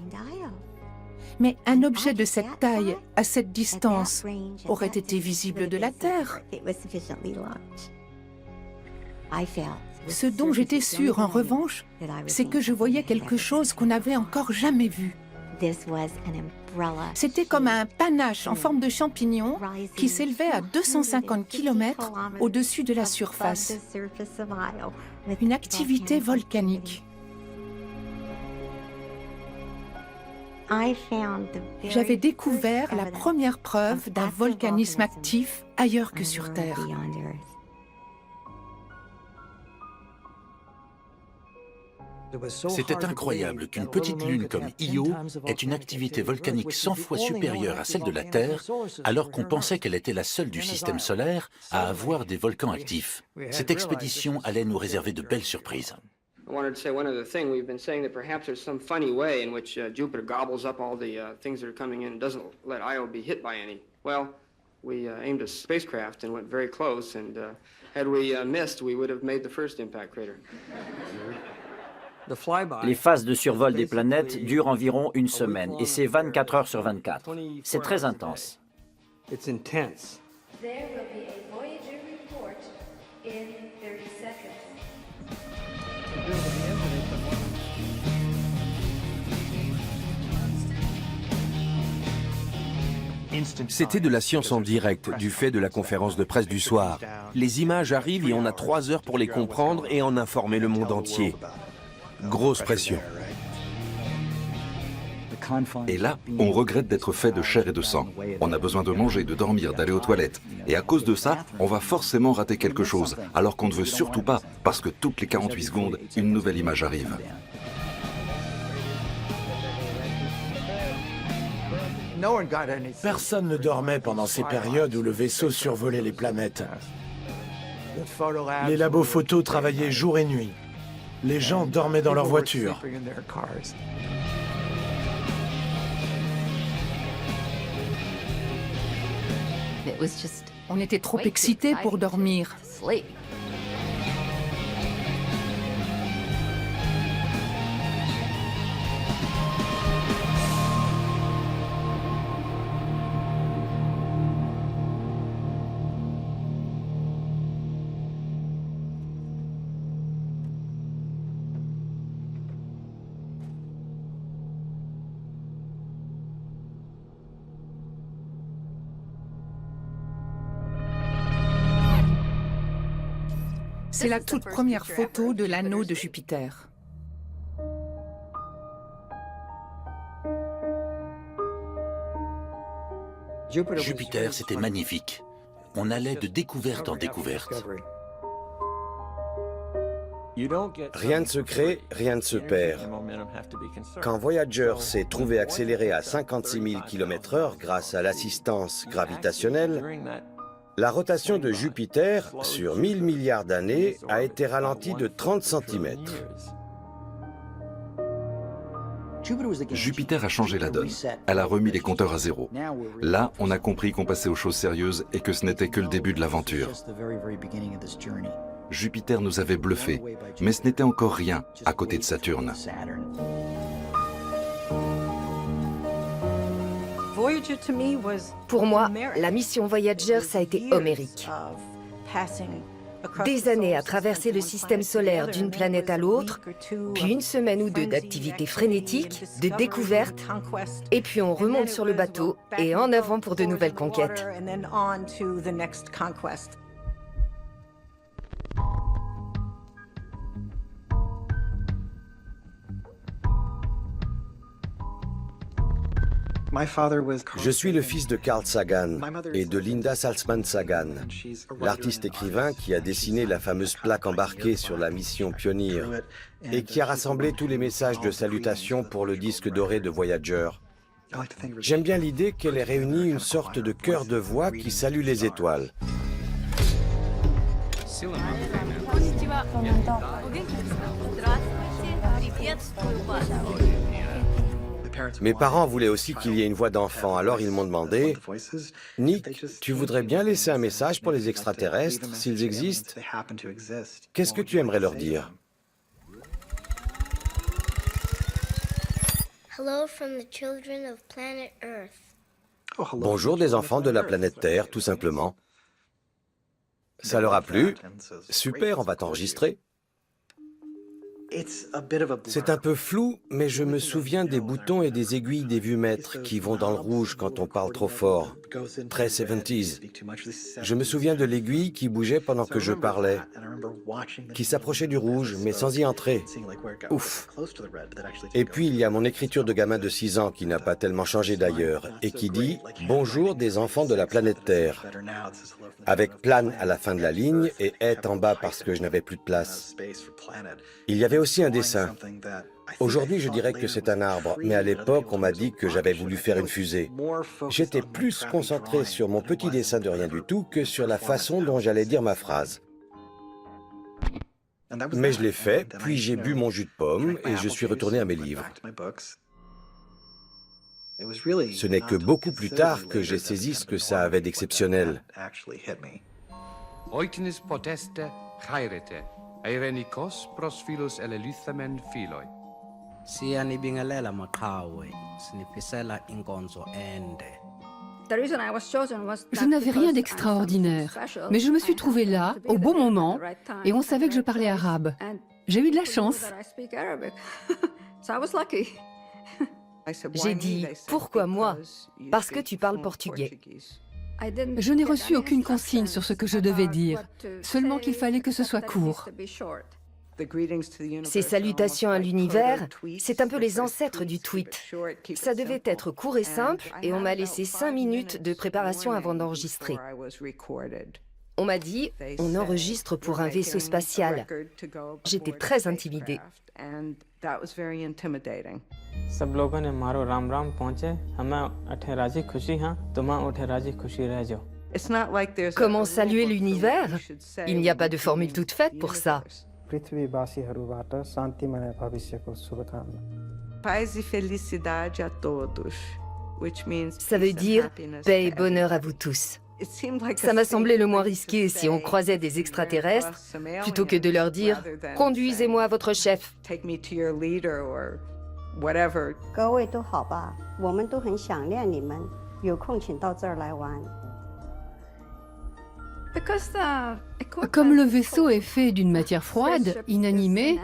Mais un objet de cette taille, à cette distance, aurait été visible de la Terre. Ce dont j'étais sûre, en revanche, c'est que je voyais quelque chose qu'on n'avait encore jamais vu. C'était comme un panache en forme de champignon qui s'élevait à 250 km au-dessus de la surface. Une activité volcanique. J'avais découvert la première preuve d'un volcanisme actif ailleurs que sur Terre. C'était incroyable qu'une petite lune comme Io ait une activité volcanique 100 fois supérieure à celle de la Terre, alors qu'on pensait qu'elle était la seule du système solaire à avoir des volcans actifs. Cette expédition allait nous réserver de belles surprises. I wanted to say one other thing. We've been saying that perhaps there's some funny way in which Jupiter gobbles up all the things that are coming in and doesn't let Io be hit by any. Well, we aimed a spacecraft and went very close, and had we missed, we would have made the first impact crater. Les phases de survol des planètes durent environ une semaine, et c'est 24 heures sur 24. C'est très intense. It's intense. There will be a Voyager report in 30 seconds. C'était de la science en direct, du fait de la conférence de presse du soir. Les images arrivent et on a 3 heures pour les comprendre et en informer le monde entier. Grosse pression. Et là, on regrette d'être fait de chair et de sang. On a besoin de manger, de dormir, d'aller aux toilettes. Et à cause de ça, on va forcément rater quelque chose, alors qu'on ne veut surtout pas, parce que toutes les 48 secondes, une nouvelle image arrive. Personne ne dormait pendant ces périodes où le vaisseau survolait les planètes. Les labos photos travaillaient jour et nuit. Les gens dormaient dans leur voiture. On était trop excités pour dormir. C'est la toute première photo de l'anneau de Jupiter. Jupiter, c'était magnifique. On allait de découverte en découverte. Rien ne se crée, rien ne se perd. Quand Voyager s'est trouvé accéléré à 56 000 km/h grâce à l'assistance gravitationnelle, la rotation de Jupiter, sur 1000 milliards d'années, a été ralentie de 30 cm. Jupiter a changé la donne. Elle a remis les compteurs à zéro. Là, on a compris qu'on passait aux choses sérieuses et que ce n'était que le début de l'aventure. Jupiter nous avait bluffés, mais ce n'était encore rien à côté de Saturne. Pour moi, la mission Voyager, ça a été homérique. Des années à traverser le système solaire d'une planète à l'autre, puis une semaine ou deux d'activités frénétiques, de découvertes, et puis on remonte sur le bateau et en avant pour de nouvelles conquêtes. Je suis le fils de Carl Sagan et de Linda Salzman Sagan, l'artiste-écrivain qui a dessiné la fameuse plaque embarquée sur la mission Pioneer et qui a rassemblé tous les messages de salutation pour le disque doré de Voyager. J'aime bien l'idée qu'elle ait réuni une sorte de chœur de voix qui salue les étoiles. Mes parents voulaient aussi qu'il y ait une voix d'enfant, alors ils m'ont demandé « Nick, tu voudrais bien laisser un message pour les extraterrestres, s'ils existent? Qu'est-ce que tu aimerais leur dire ?» Bonjour des enfants de la planète Terre, tout simplement. Ça leur a plu? Super, on va t'enregistrer. C'est un peu flou, mais je me souviens des boutons et des aiguilles des vues-mètres qui vont dans le rouge quand on parle trop fort. Très 70s. Je me souviens de l'aiguille qui bougeait pendant que je parlais, qui s'approchait du rouge, mais sans y entrer. Ouf. Et puis il y a mon écriture de gamin de 6 ans qui n'a pas tellement changé d'ailleurs, et qui dit « Bonjour des enfants de la planète Terre », avec plane à la fin de la ligne et est en bas parce que je n'avais plus de place. Il y avait aussi un dessin. Aujourd'hui, je dirais que c'est un arbre, mais à l'époque, on m'a dit que j'avais voulu faire une fusée. J'étais plus concentré sur mon petit dessin de rien du tout que sur la façon dont j'allais dire ma phrase. Mais je l'ai fait, puis j'ai bu mon jus de pomme et je suis retourné à mes livres. Ce n'est que beaucoup plus tard que j'ai saisi ce que ça avait d'exceptionnel. Je n'avais rien d'extraordinaire, mais je me suis trouvée là, au bon moment, et on savait que je parlais arabe. J'ai eu de la chance. J'ai dit « Pourquoi moi ?» Parce que tu parles portugais. Je n'ai reçu aucune consigne sur ce que je devais dire, seulement qu'il fallait que ce soit court. Ces salutations à l'univers, c'est un peu les ancêtres du tweet. Ça devait être court et simple, et on m'a laissé 5 minutes de préparation avant d'enregistrer. On m'a dit « On enregistre pour un vaisseau spatial ». J'étais très intimidée. सब लोगों ने मारो राम राम पहुंचे हमें अठे राजी खुशी हां तुम उठे राजी खुशी रह जाओ. Comment saluer l'univers? Il n'y a pas de formule toute faite pour ça. पृथ्वीवासीहरूबाट शान्तिमय भविष्यको शुभकामना. Paz e felicidade a todos, which means Ça veut dire paix et bonheur à vous tous. Ça m'a semblé le moins risqué si on croisait des extraterrestres, plutôt que de leur dire « Conduisez-moi à votre chef ». 各位都好吧，我们都很想念你们，有空请到这儿来玩。 Comme le vaisseau est fait d'une matière froide, inanimée,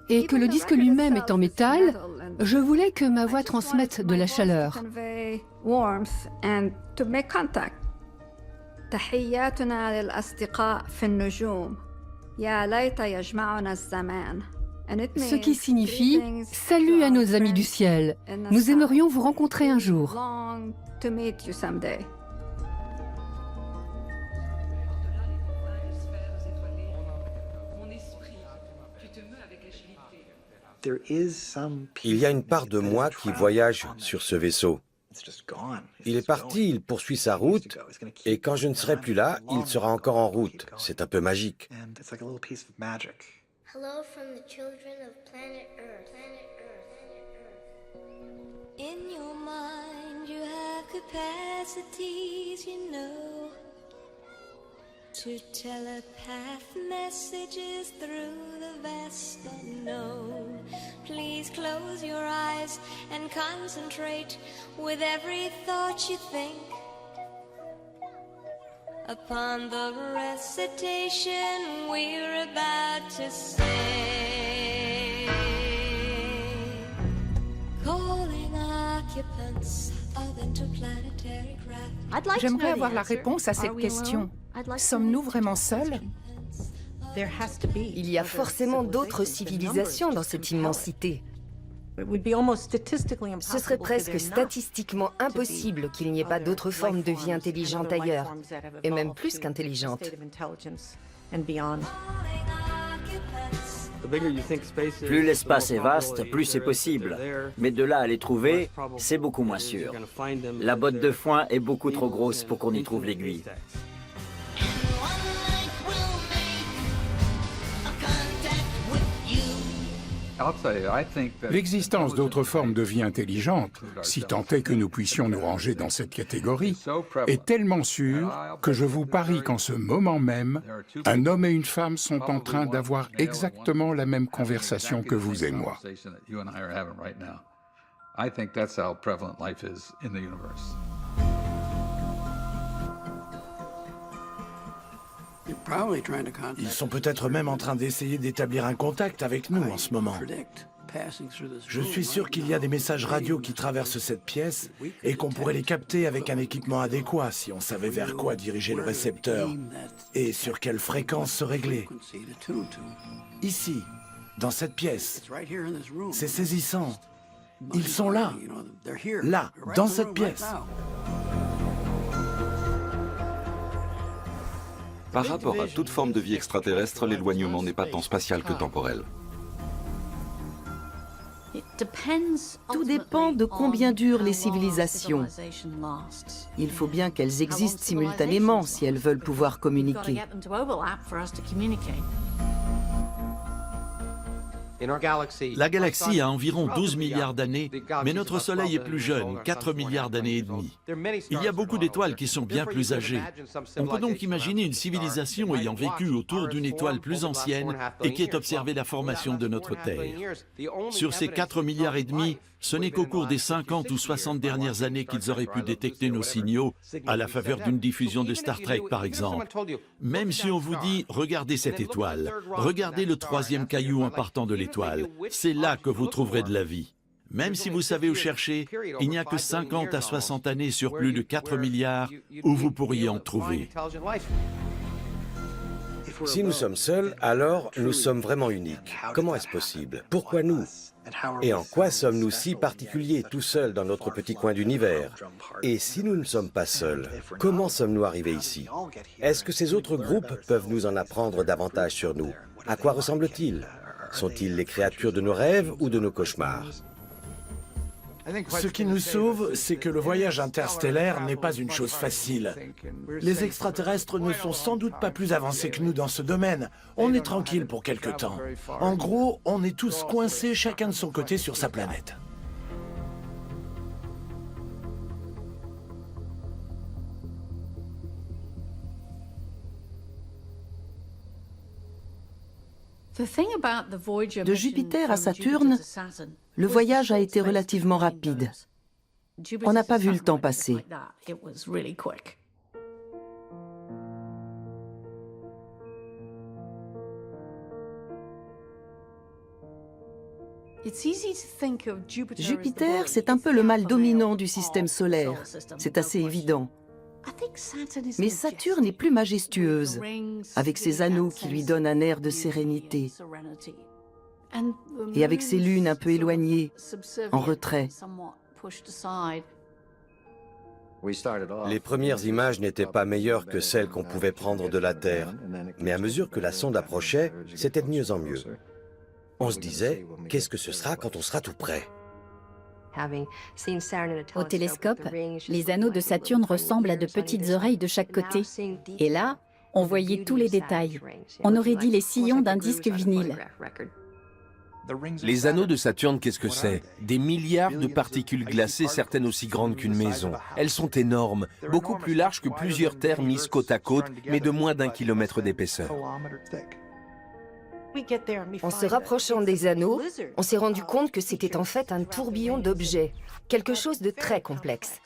et que le disque lui-même est en métal, je voulais que ma voix transmette de la chaleur. Ce qui signifie « Salut à nos amis du ciel, nous aimerions vous rencontrer un jour ». Il y a une part de moi qui voyage sur ce vaisseau. Il est parti, il poursuit sa route, et quand je ne serai plus là, il sera encore en route. C'est un peu magique. Hello from the children of planet Earth. In your mind you have capacities, you know, to telepath messages through the vast unknown. Please close your eyes and concentrate with every thought you think upon the recitation we're about to sing. Calling occupants of interplanetary craft. J'aimerais avoir la réponse à cette question. Sommes-nous vraiment seuls? Il y a forcément d'autres civilisations dans cette immensité. Ce serait presque statistiquement impossible qu'il n'y ait pas d'autres formes de vie intelligentes ailleurs, et même plus qu'intelligentes. Plus l'espace est vaste, plus c'est possible. Mais de là à les trouver, c'est beaucoup moins sûr. La botte de foin est beaucoup trop grosse pour qu'on y trouve l'aiguille. L'existence d'autres formes de vie intelligente, si tant est que nous puissions nous ranger dans cette catégorie, est tellement sûre que je vous parie qu'en ce moment même, un homme et une femme sont en train d'avoir exactement la même conversation que vous et moi. Ils sont peut-être même en train d'essayer d'établir un contact avec nous en ce moment. Je suis sûr qu'il y a des messages radio qui traversent cette pièce et qu'on pourrait les capter avec un équipement adéquat si on savait vers quoi diriger le récepteur et sur quelle fréquence se régler. Ici, dans cette pièce, c'est saisissant. Ils sont là, dans cette pièce. Par rapport à toute forme de vie extraterrestre, l'éloignement n'est pas tant spatial que temporel. Tout dépend de combien durent les civilisations. Il faut bien qu'elles existent simultanément si elles veulent pouvoir communiquer. La galaxie a environ 12 milliards d'années, mais notre Soleil est plus jeune, 4 milliards d'années et demie. Il y a beaucoup d'étoiles qui sont bien plus âgées. On peut donc imaginer une civilisation ayant vécu autour d'une étoile plus ancienne et qui ait observé la formation de notre Terre. Sur ces 4 milliards et demi, ce n'est qu'au cours des 50 ou 60 dernières années qu'ils auraient pu détecter nos signaux, à la faveur d'une diffusion de Star Trek par exemple. Même si on vous dit « regardez cette étoile, regardez le troisième caillou en partant de l'étoile, c'est là que vous trouverez de la vie ». Même si vous savez où chercher, il n'y a que 50 à 60 années sur plus de 4 milliards où vous pourriez en trouver. Si nous sommes seuls, alors nous sommes vraiment uniques. Comment est-ce possible? Pourquoi nous? Et en quoi sommes-nous si particuliers tout seuls dans notre petit coin d'univers? Et si nous ne sommes pas seuls, comment sommes-nous arrivés ici? Est-ce que ces autres groupes peuvent nous en apprendre davantage sur nous? À quoi ressemblent-ils? Sont-ils les créatures de nos rêves ou de nos cauchemars? Ce qui nous sauve, c'est que le voyage interstellaire n'est pas une chose facile. Les extraterrestres ne sont sans doute pas plus avancés que nous dans ce domaine. On est tranquille pour quelque temps. En gros, on est tous coincés chacun de son côté sur sa planète. De Jupiter à Saturne, le voyage a été relativement rapide. On n'a pas vu le temps passer. Jupiter, c'est un peu le mâle dominant du système solaire. C'est assez évident. Mais Saturne est plus majestueuse, avec ses anneaux qui lui donnent un air de sérénité, et avec ses lunes un peu éloignées, en retrait. Les premières images n'étaient pas meilleures que celles qu'on pouvait prendre de la Terre, mais à mesure que la sonde approchait, c'était de mieux en mieux. On se disait, qu'est-ce que ce sera quand on sera tout près? Au télescope, les anneaux de Saturne ressemblent à de petites oreilles de chaque côté. Et là, on voyait tous les détails. On aurait dit les sillons d'un disque vinyle. Les anneaux de Saturne, qu'est-ce que c'est? Des milliards de particules glacées, certaines aussi grandes qu'une maison. Elles sont énormes, beaucoup plus larges que plusieurs terres mises côte à côte, mais de moins d'1 kilomètre d'épaisseur. En se rapprochant des anneaux, on s'est rendu compte que c'était en fait un tourbillon d'objets, quelque chose de très complexe.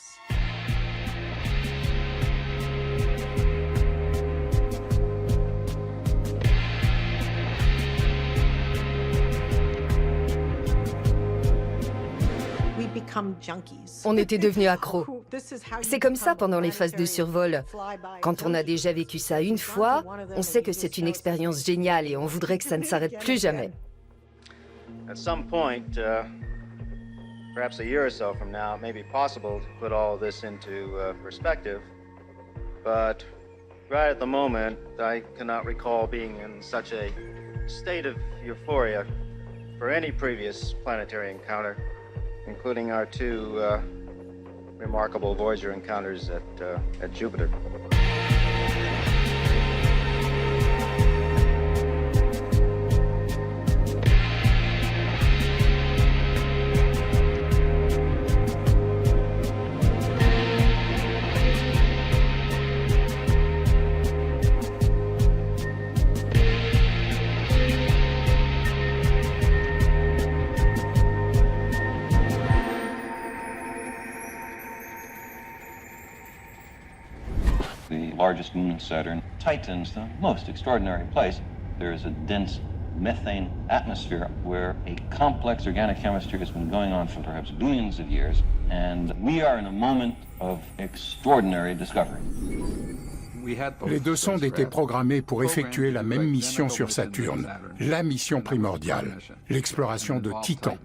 On était devenus accros. C'est comme ça pendant les phases de survol. Quand on a déjà vécu ça une fois, on sait que c'est une expérience géniale et on voudrait que ça ne s'arrête plus jamais. At some point, perhaps a year or so from now, it may be possible to put all this into perspective. But right at the moment, I cannot recall being in such a state of euphoria for any previous planetary encounter, including our two remarkable Voyager encounters at Jupiter. Largest moon of Saturn, Titan's the most extraordinary place. There is a dense methane atmosphere where a complex organic chemistry has been going on for perhaps billions of years, and we are in a moment of extraordinary discovery. Les deux sondes étaient programmées pour effectuer la même mission sur Saturne, la mission primordiale, l'exploration de Titan.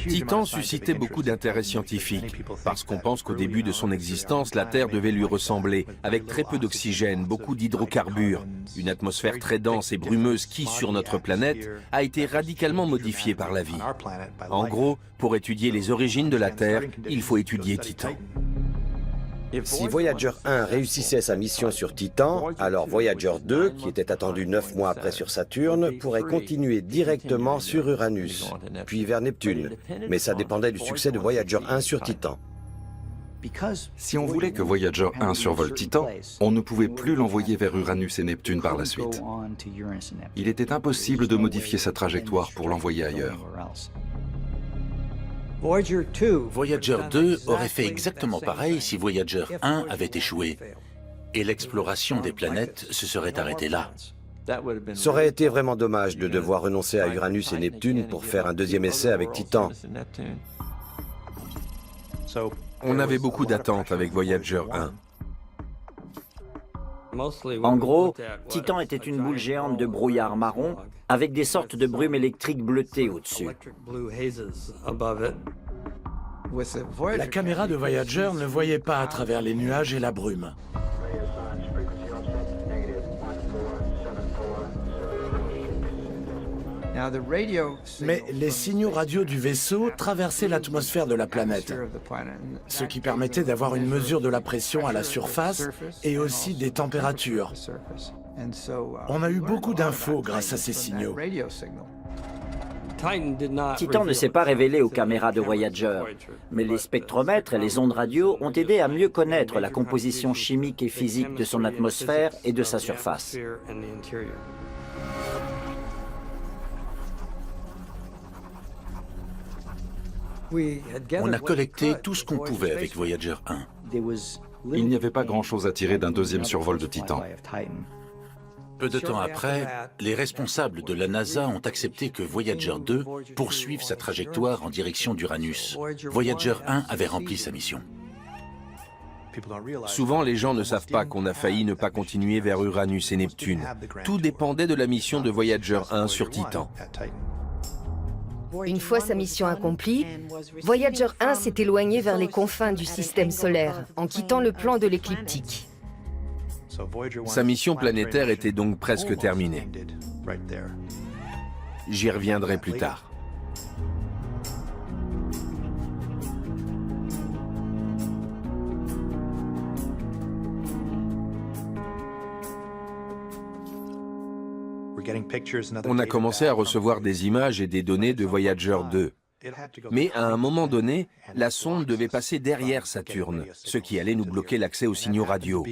Titan suscitait beaucoup d'intérêt scientifique, parce qu'on pense qu'au début de son existence, la Terre devait lui ressembler, avec très peu d'oxygène, beaucoup d'hydrocarbures, une atmosphère très dense et brumeuse qui, sur notre planète, a été radicalement modifiée par la vie. En gros, pour étudier les origines de la Terre, il faut étudier Titan. Si Voyager 1 réussissait sa mission sur Titan, alors Voyager 2, qui était attendu 9 mois après sur Saturne, pourrait continuer directement sur Uranus, puis vers Neptune. Mais ça dépendait du succès de Voyager 1 sur Titan. Si on voulait que Voyager 1 survole Titan, on ne pouvait plus l'envoyer vers Uranus et Neptune par la suite. Il était impossible de modifier sa trajectoire pour l'envoyer ailleurs. Voyager 2 aurait fait exactement pareil si Voyager 1 avait échoué. Et l'exploration des planètes se serait arrêtée là. Ça aurait été vraiment dommage de devoir renoncer à Uranus et Neptune pour faire un deuxième essai avec Titan. On avait beaucoup d'attentes avec Voyager 1. En gros, Titan était une boule géante de brouillard marron avec des sortes de brumes électriques bleutées au-dessus. La caméra de Voyager ne voyait pas à travers les nuages et la brume. Mais les signaux radio du vaisseau traversaient l'atmosphère de la planète, ce qui permettait d'avoir une mesure de la pression à la surface et aussi des températures. On a eu beaucoup d'infos grâce à ces signaux. Titan ne s'est pas révélé aux caméras de Voyager, mais les spectromètres et les ondes radio ont aidé à mieux connaître la composition chimique et physique de son atmosphère et de sa surface. On a collecté tout ce qu'on pouvait avec Voyager 1. Il n'y avait pas grand-chose à tirer d'un deuxième survol de Titan. Peu de temps après, les responsables de la NASA ont accepté que Voyager 2 poursuive sa trajectoire en direction d'Uranus. Voyager 1 avait rempli sa mission. Souvent, les gens ne savent pas qu'on a failli ne pas continuer vers Uranus et Neptune. Tout dépendait de la mission de Voyager 1 sur Titan. Une fois sa mission accomplie, Voyager 1 s'est éloigné vers les confins du système solaire, en quittant le plan de l'écliptique. Sa mission planétaire était donc presque terminée. J'y reviendrai plus tard. On a commencé à recevoir des images et des données de Voyager 2. Mais à un moment donné, la sonde devait passer derrière Saturne, ce qui allait nous bloquer l'accès aux signaux radio.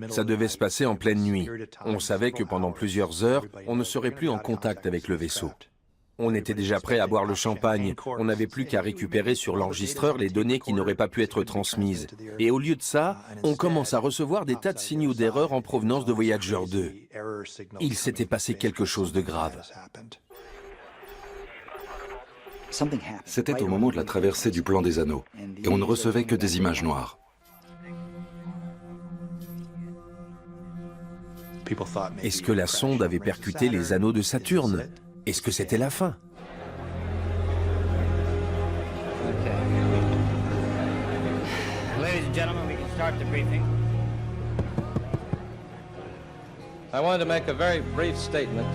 Ça devait se passer en pleine nuit. On savait que pendant plusieurs heures, on ne serait plus en contact avec le vaisseau. On était déjà prêt à boire le champagne. On n'avait plus qu'à récupérer sur l'enregistreur les données qui n'auraient pas pu être transmises. Et au lieu de ça, on commence à recevoir des tas de signaux d'erreur en provenance de Voyager 2. Il s'était passé quelque chose de grave. C'était au moment de la traversée du plan des anneaux, et on ne recevait que des images noires. Est-ce que la sonde avait percuté les anneaux de Saturne? Est-ce que c'était la fin? Ladies and gentlemen, we can start the briefing. I wanted to make a very brief statement.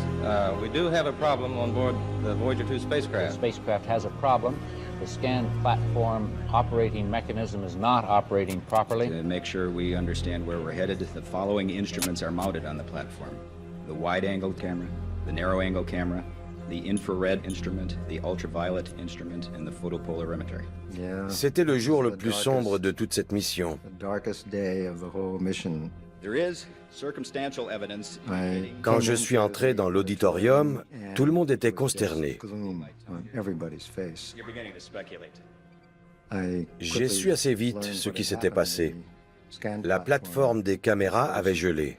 We do have a problem on board the Voyager 2 spacecraft. The spacecraft has a problem. The scan platform operating mechanism is not operating properly. To make sure we understand where we're headed, the following instruments are mounted on the platform. The wide-angle camera, the narrow-angle camera, the infrared instrument, the ultraviolet instrument, and the photopolarimeter. C'était le jour le plus sombre de toute cette mission. Quand je suis entré dans l'auditorium, tout le monde était consterné. J'ai su assez vite ce qui s'était passé. La plateforme des caméras avait gelé.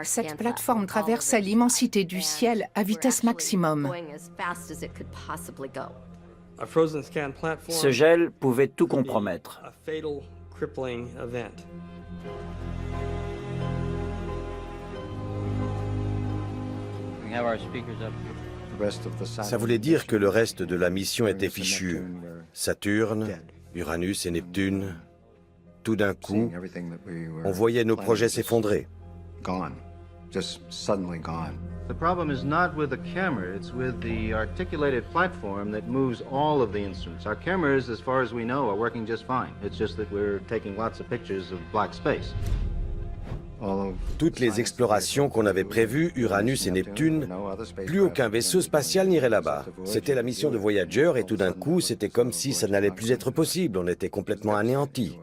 Cette plateforme traversait l'immensité du ciel à vitesse maximum. Ce gel pouvait tout compromettre. Ça voulait dire que le reste de la mission était fichu. Saturne, Uranus et Neptune. Tout d'un coup, on voyait nos projets s'effondrer. The problem is not with the camera, it's with the articulated platform that moves all of the instruments. Our cameras, as far as we know, are working just fine. It's just that we're taking lots of pictures of black space. Toutes les explorations qu'on avait prévues, Uranus et Neptune, plus aucun vaisseau spatial n'irait là-bas. C'était la mission de Voyager et tout d'un coup, c'était comme si ça n'allait plus être possible. On était complètement anéantis.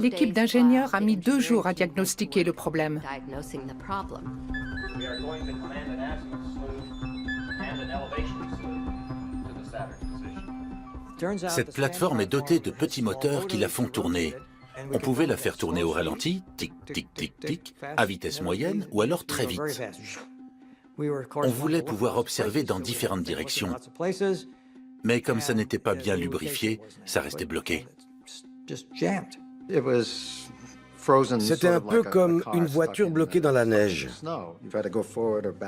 L'équipe d'ingénieurs a mis 2 jours à diagnostiquer le problème. Cette plateforme est dotée de petits moteurs qui la font tourner. On pouvait la faire tourner au ralenti, tic, tic, tic, tic, à vitesse moyenne ou alors très vite. On voulait pouvoir observer dans différentes directions. Mais comme ça n'était pas bien lubrifié, ça restait bloqué. C'était un peu comme une voiture bloquée dans la neige.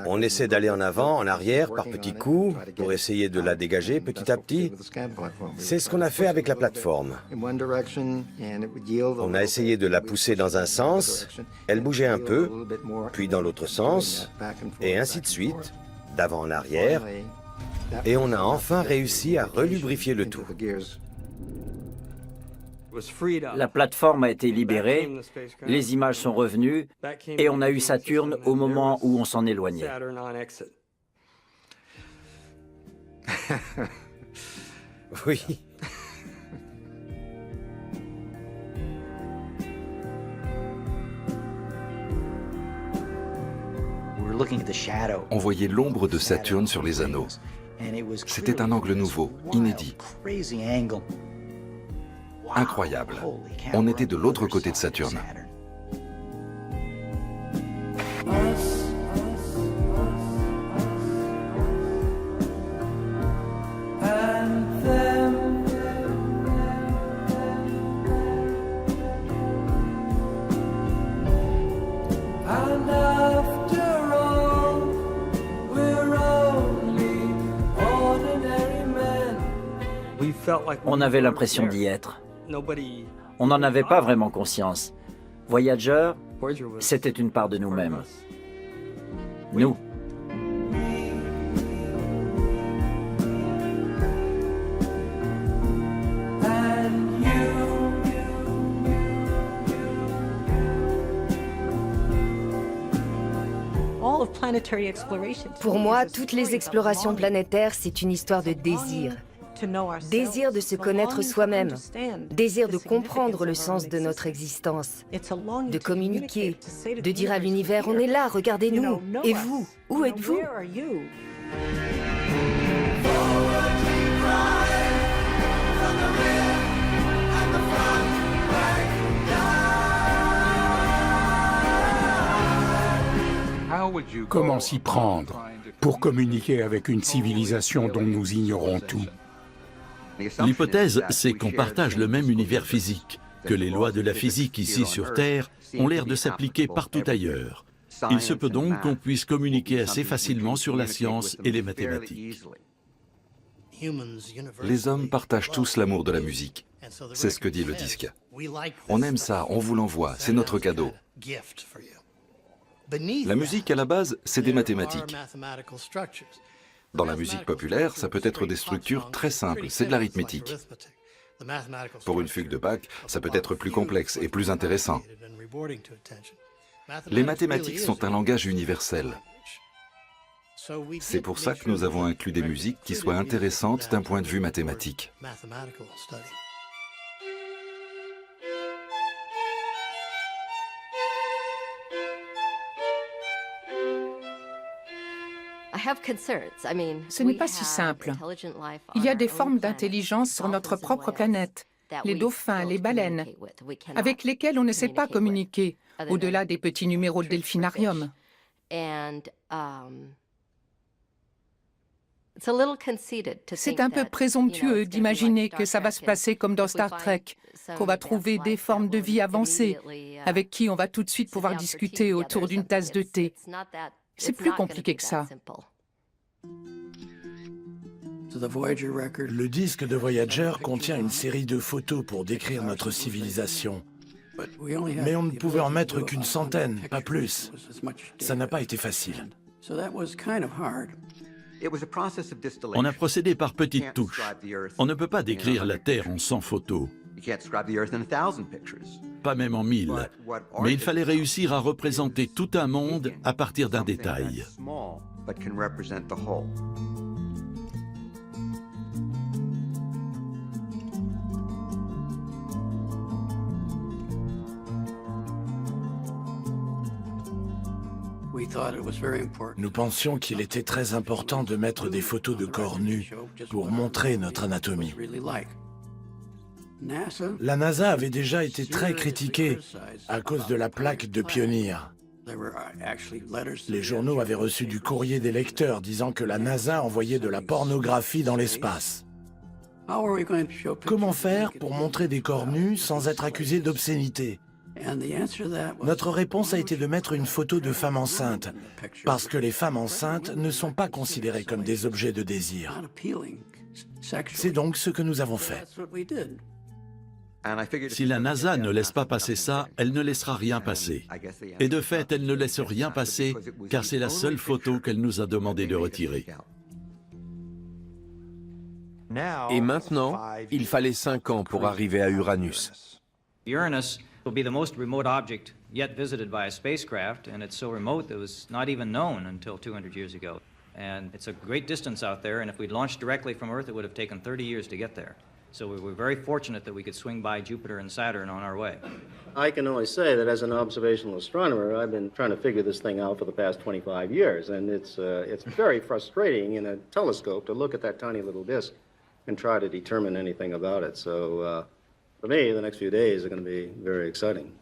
On essaie d'aller en avant, en arrière, par petits coups, pour essayer de la dégager petit à petit. C'est ce qu'on a fait avec la plateforme. On a essayé de la pousser dans un sens, elle bougeait un peu, puis dans l'autre sens, et ainsi de suite, d'avant en arrière, et on a enfin réussi à relubrifier le tout. La plateforme a été libérée, les images sont revenues et on a eu Saturne au moment où on s'en éloignait. Oui. On voyait l'ombre de Saturne sur les anneaux. C'était un angle nouveau, inédit. Incroyable. On était de l'autre côté de Saturne. On avait l'impression d'y être. On n'en avait pas vraiment conscience. Voyager, c'était une part de nous-mêmes. Nous. Pour moi, toutes les explorations planétaires, c'est une histoire de désir. Désir de se connaître soi-même, désir de comprendre le sens de notre existence, de communiquer, de dire à l'univers, on est là, regardez-nous, et vous, où êtes-vous? Comment s'y prendre pour communiquer avec une civilisation dont nous ignorons tout? L'hypothèse, c'est qu'on partage le même univers physique, que les lois de la physique ici sur Terre ont l'air de s'appliquer partout ailleurs. Il se peut donc qu'on puisse communiquer assez facilement sur la science et les mathématiques. Les hommes partagent tous l'amour de la musique. C'est ce que dit le disque. On aime ça, on vous l'envoie, c'est notre cadeau. La musique, à la base, c'est des mathématiques. Dans la musique populaire, ça peut être des structures très simples, c'est de l'arithmétique. Pour une fugue de Bach, ça peut être plus complexe et plus intéressant. Les mathématiques sont un langage universel. C'est pour ça que nous avons inclus des musiques qui soient intéressantes d'un point de vue mathématique. Ce n'est pas si simple. Il y a des formes d'intelligence sur notre propre planète, les dauphins, les baleines, avec lesquels on ne sait pas communiquer, au-delà des petits numéros de delphinarium. C'est un peu présomptueux d'imaginer que ça va se passer comme dans Star Trek, qu'on va trouver des formes de vie avancées, avec qui on va tout de suite pouvoir discuter autour d'une tasse de thé. C'est plus compliqué que ça. Le disque de Voyager contient une série de photos pour décrire notre civilisation. Mais on ne pouvait en mettre qu'une centaine, pas plus. Ça n'a pas été facile. On a procédé par petites touches. On ne peut pas décrire la Terre en 100 photos. Pas même en 1000. Mais il fallait réussir à représenter tout un monde à partir d'un détail. Nous pensions qu'il était très important de mettre des photos de corps nus pour montrer notre anatomie. La NASA avait déjà été très critiquée à cause de la plaque de Pioneer. Les journaux avaient reçu du courrier des lecteurs disant que la NASA envoyait de la pornographie dans l'espace. Comment faire pour montrer des corps nus sans être accusé d'obscénité? Notre réponse a été de mettre une photo de femme enceinte, parce que les femmes enceintes ne sont pas considérées comme des objets de désir. C'est donc ce que nous avons fait. Si la NASA ne laisse pas passer ça, elle ne laissera rien passer. Et de fait, elle ne laisse rien passer, car c'est la seule photo qu'elle nous a demandé de retirer. Et maintenant, il fallait 5 ans pour arriver à Uranus. Uranus will be the most remote object yet visited by a spacecraft, and it's so remote that it was not even known until 200 years ago. And it's a great distance out there, and if we'd launched directly from Earth, it would have taken 30 years to get there. So we were very fortunate that we could swing by Jupiter and Saturn on our way. I can only say that as an observational astronomer, I've been trying to figure this thing out for the past 25 years, and it's very frustrating in a telescope to look at that tiny little disk and try to determine anything about it. So for me, the next few days are going to be very exciting.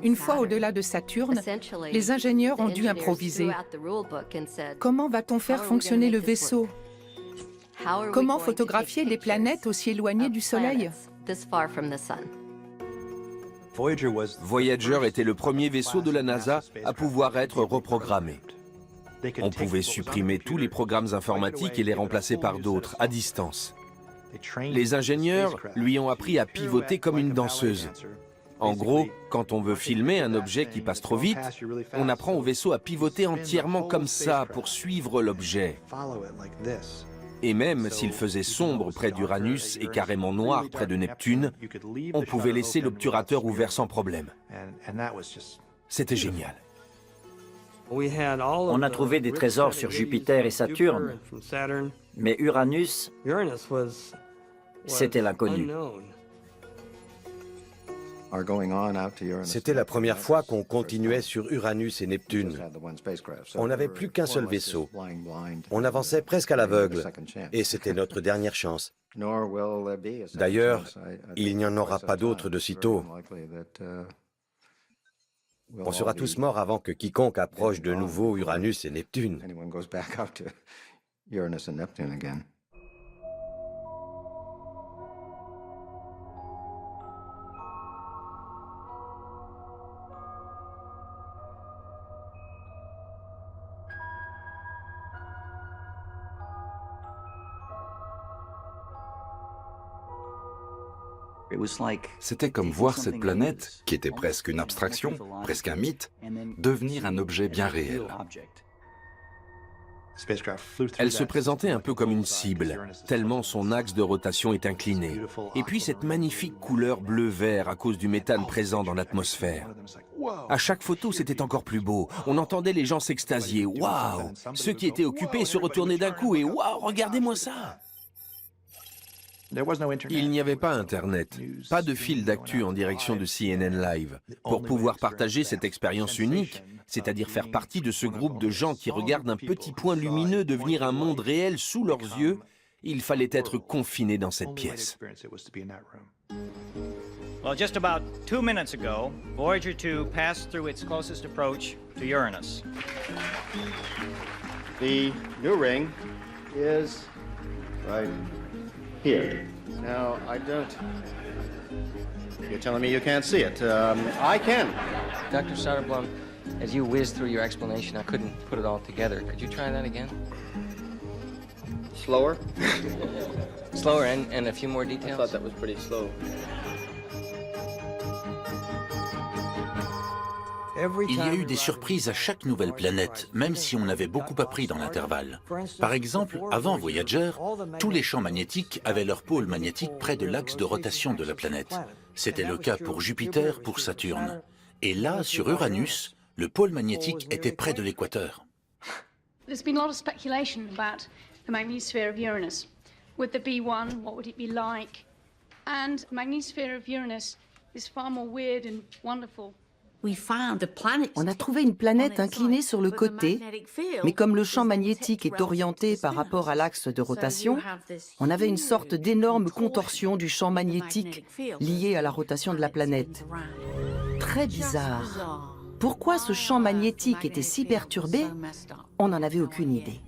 Une fois au-delà de Saturne, les ingénieurs ont dû improviser. Comment va-t-on faire fonctionner le vaisseau? Comment photographier les planètes aussi éloignées du Soleil? Voyager était le premier vaisseau de la NASA à pouvoir être reprogrammé. On pouvait supprimer tous les programmes informatiques et les remplacer par d'autres, à distance. Les ingénieurs lui ont appris à pivoter comme une danseuse. En gros, quand on veut filmer un objet qui passe trop vite, on apprend au vaisseau à pivoter entièrement comme ça pour suivre l'objet. Et même s'il faisait sombre près d'Uranus et carrément noir près de Neptune, on pouvait laisser l'obturateur ouvert sans problème. C'était génial. On a trouvé des trésors sur Jupiter et Saturne, mais Uranus, c'était l'inconnu. C'était la première fois qu'on continuait sur Uranus et Neptune. On n'avait plus qu'un seul vaisseau. On avançait presque à l'aveugle, et c'était notre dernière chance. D'ailleurs, il n'y en aura pas d'autres de sitôt. On sera tous morts avant que quiconque approche de nouveau Uranus et Neptune. C'était comme voir cette planète, qui était presque une abstraction, presque un mythe, devenir un objet bien réel. Elle se présentait un peu comme une cible, tellement son axe de rotation est incliné. Et puis cette magnifique couleur bleu-vert à cause du méthane présent dans l'atmosphère. À chaque photo, c'était encore plus beau. On entendait les gens s'extasier. Waouh! Ceux qui étaient occupés se retournaient d'un coup et waouh, regardez-moi ça! Il n'y avait pas Internet, pas de fil d'actu en direction de CNN Live. Pour pouvoir partager cette expérience unique, c'est-à-dire faire partie de ce groupe de gens qui regardent un petit point lumineux devenir un monde réel sous leurs yeux, il fallait être confiné dans cette pièce. Well, just about 2 minutes ago, Voyager 2 passed through its closest approach to Uranus. The new ring is right here. Now, I don't... You're telling me you can't see it. I can. Dr. Soderblom, as you whizzed through your explanation, I couldn't put it all together. Could you try that again? Slower? Slower and a few more details? I thought that was pretty slow. Il y a eu des surprises à chaque nouvelle planète, même si on avait beaucoup appris dans l'intervalle. Par exemple, avant Voyager, tous les champs magnétiques avaient leur pôle magnétique près de l'axe de rotation de la planète. C'était le cas pour Jupiter, pour Saturne. Et là, sur Uranus, le pôle magnétique était près de l'équateur. There's been a lot of speculation about the magnetosphere of Uranus. Would there be one? What would it be like? And the magnetosphere of Uranus is far more weird and wonderful. On a trouvé une planète inclinée sur le côté, mais comme le champ magnétique est orienté par rapport à l'axe de rotation, on avait une sorte d'énorme contorsion du champ magnétique lié à la rotation de la planète. Très bizarre. Pourquoi ce champ magnétique était si perturbé? On n'en avait aucune idée.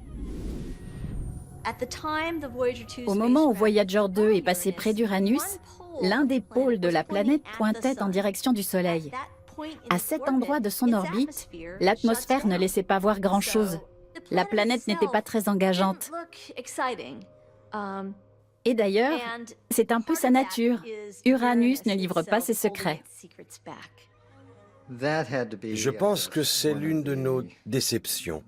Au moment où Voyager 2 est passé près d'Uranus, l'un des pôles de la planète pointait en direction du Soleil. À cet endroit de son orbite, l'atmosphère ne laissait pas voir grand-chose. La planète n'était pas très engageante. Et d'ailleurs, c'est un peu sa nature. Uranus ne livre pas ses secrets. Je pense que c'est l'une de nos déceptions.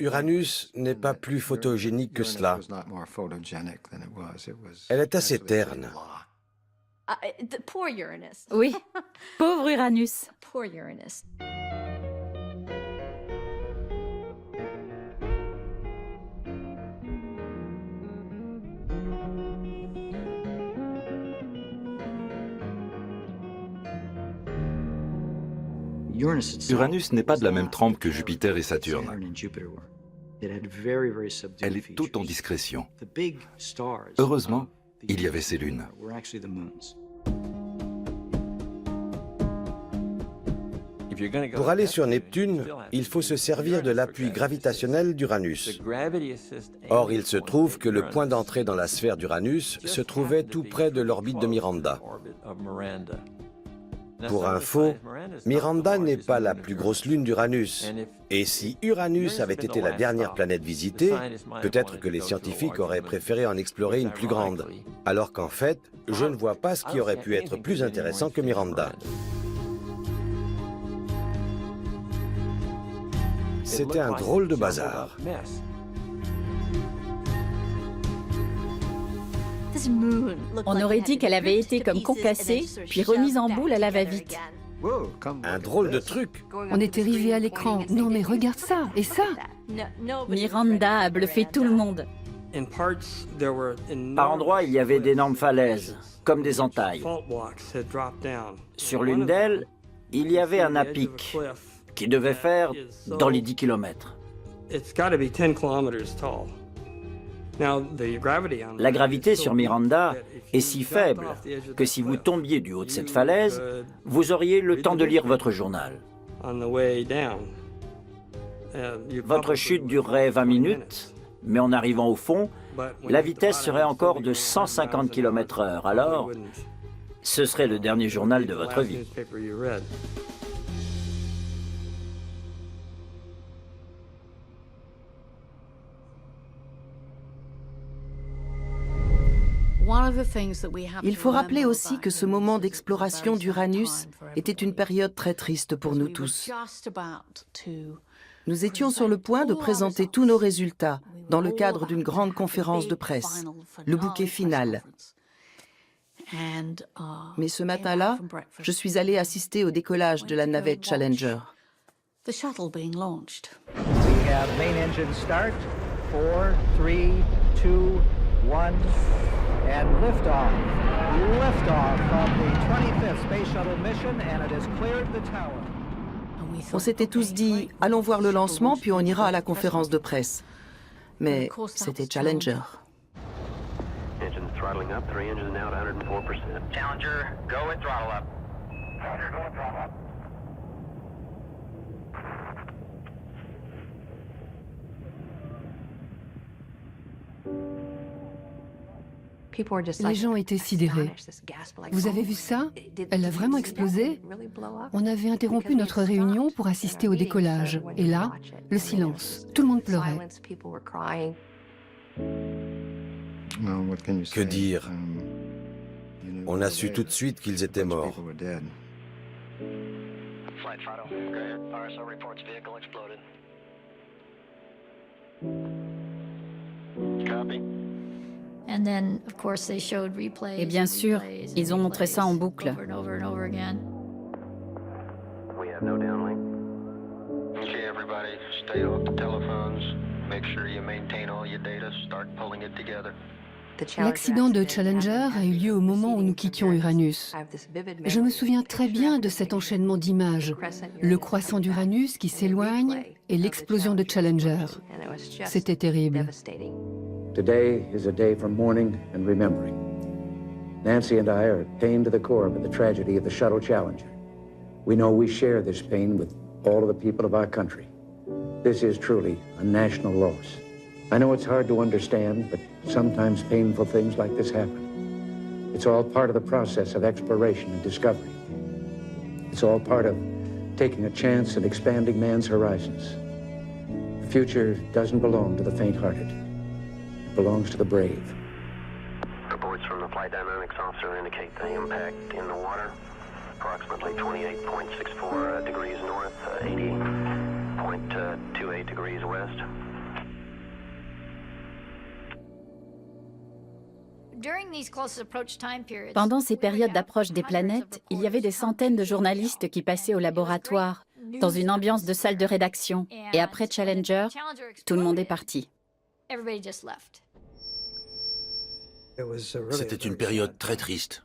Uranus n'est pas plus photogénique que cela. Elle est assez terne. Oui, pauvre Uranus. Uranus n'est pas de la même trempe que Jupiter et Saturne. Elle est toute en discrétion. Heureusement, il y avait ces lunes. Pour aller sur Neptune, il faut se servir de l'appui gravitationnel d'Uranus. Or, il se trouve que le point d'entrée dans la sphère d'Uranus se trouvait tout près de l'orbite de Miranda. Pour info, Miranda n'est pas la plus grosse lune d'Uranus. Et si Uranus avait été la dernière planète visitée, peut-être que les scientifiques auraient préféré en explorer une plus grande. Alors qu'en fait, je ne vois pas ce qui aurait pu être plus intéressant que Miranda. C'était un drôle de bazar. On aurait dit qu'elle avait été comme concassée, puis remise en boule à la va-vite. Un drôle de truc. On était rivés à l'écran. Non mais regarde ça, et ça. Miranda a bluffé tout le monde. Par endroits, il y avait d'énormes falaises, comme des entailles. Sur l'une d'elles, il y avait un à-pic qui devait faire dans les 10 km. La gravité sur Miranda est si faible que si vous tombiez du haut de cette falaise, vous auriez le temps de lire votre journal. Votre chute durerait 20 minutes, mais en arrivant au fond, la vitesse serait encore de 150 km/h. Alors, ce serait le dernier journal de votre vie. Il faut rappeler aussi que ce moment d'exploration d'Uranus était une période très triste pour nous tous. Nous étions sur le point de présenter tous nos résultats dans le cadre d'une grande conférence de presse, le bouquet final. Mais ce matin-là, je suis allée assister au décollage de la navette Challenger. We have main engine start. 4, 3, 2, 1, and liftoff. Liftoff of the 25th Space Shuttle mission, and it has cleared the tower. On s'était tous dit, allons voir le lancement, puis on ira à la conférence de presse. Mais c'était Challenger. Engine throttling up, 3 engines now at 104%. Challenger, go and throttle up. Challenger, go and throttle up. Les gens étaient sidérés. Vous avez vu ça? Elle a vraiment explosé? On avait interrompu notre réunion pour assister au décollage. Et là, le silence. Tout le monde pleurait. Que dire? On a su tout de suite qu'ils étaient morts. Flight Fido, go ahead. RSO reports vehicle exploded. Copy. Et bien sûr, ils ont montré ça en boucle. We have no downlink. Okay, everybody, stay off the telephones. Make sure you maintain all your data. Start pulling it together. L'accident de Challenger a eu lieu au moment où nous quittions Uranus. Je me souviens très bien de cet enchaînement d'images, le croissant d'Uranus qui s'éloigne et l'explosion de Challenger. C'était terrible. Today is a day for mourning and remembering. Nancy and I are pained to the core by the tragedy of the Shuttle Challenger. We know we share this pain with all of the people of our country. This is truly a national loss. I know it's hard to understand, but sometimes painful things like this happen. It's all part of the process of exploration and discovery. It's all part of taking a chance and expanding man's horizons. The future doesn't belong to the faint-hearted. It belongs to the brave. Reports from the flight dynamics officer indicate the impact in the water. Approximately 28.64 degrees north, 80.28 degrees west. Pendant ces périodes d'approche des planètes, il y avait des centaines de journalistes qui passaient au laboratoire, dans une ambiance de salle de rédaction. Et après Challenger, tout le monde est parti. C'était une période très triste.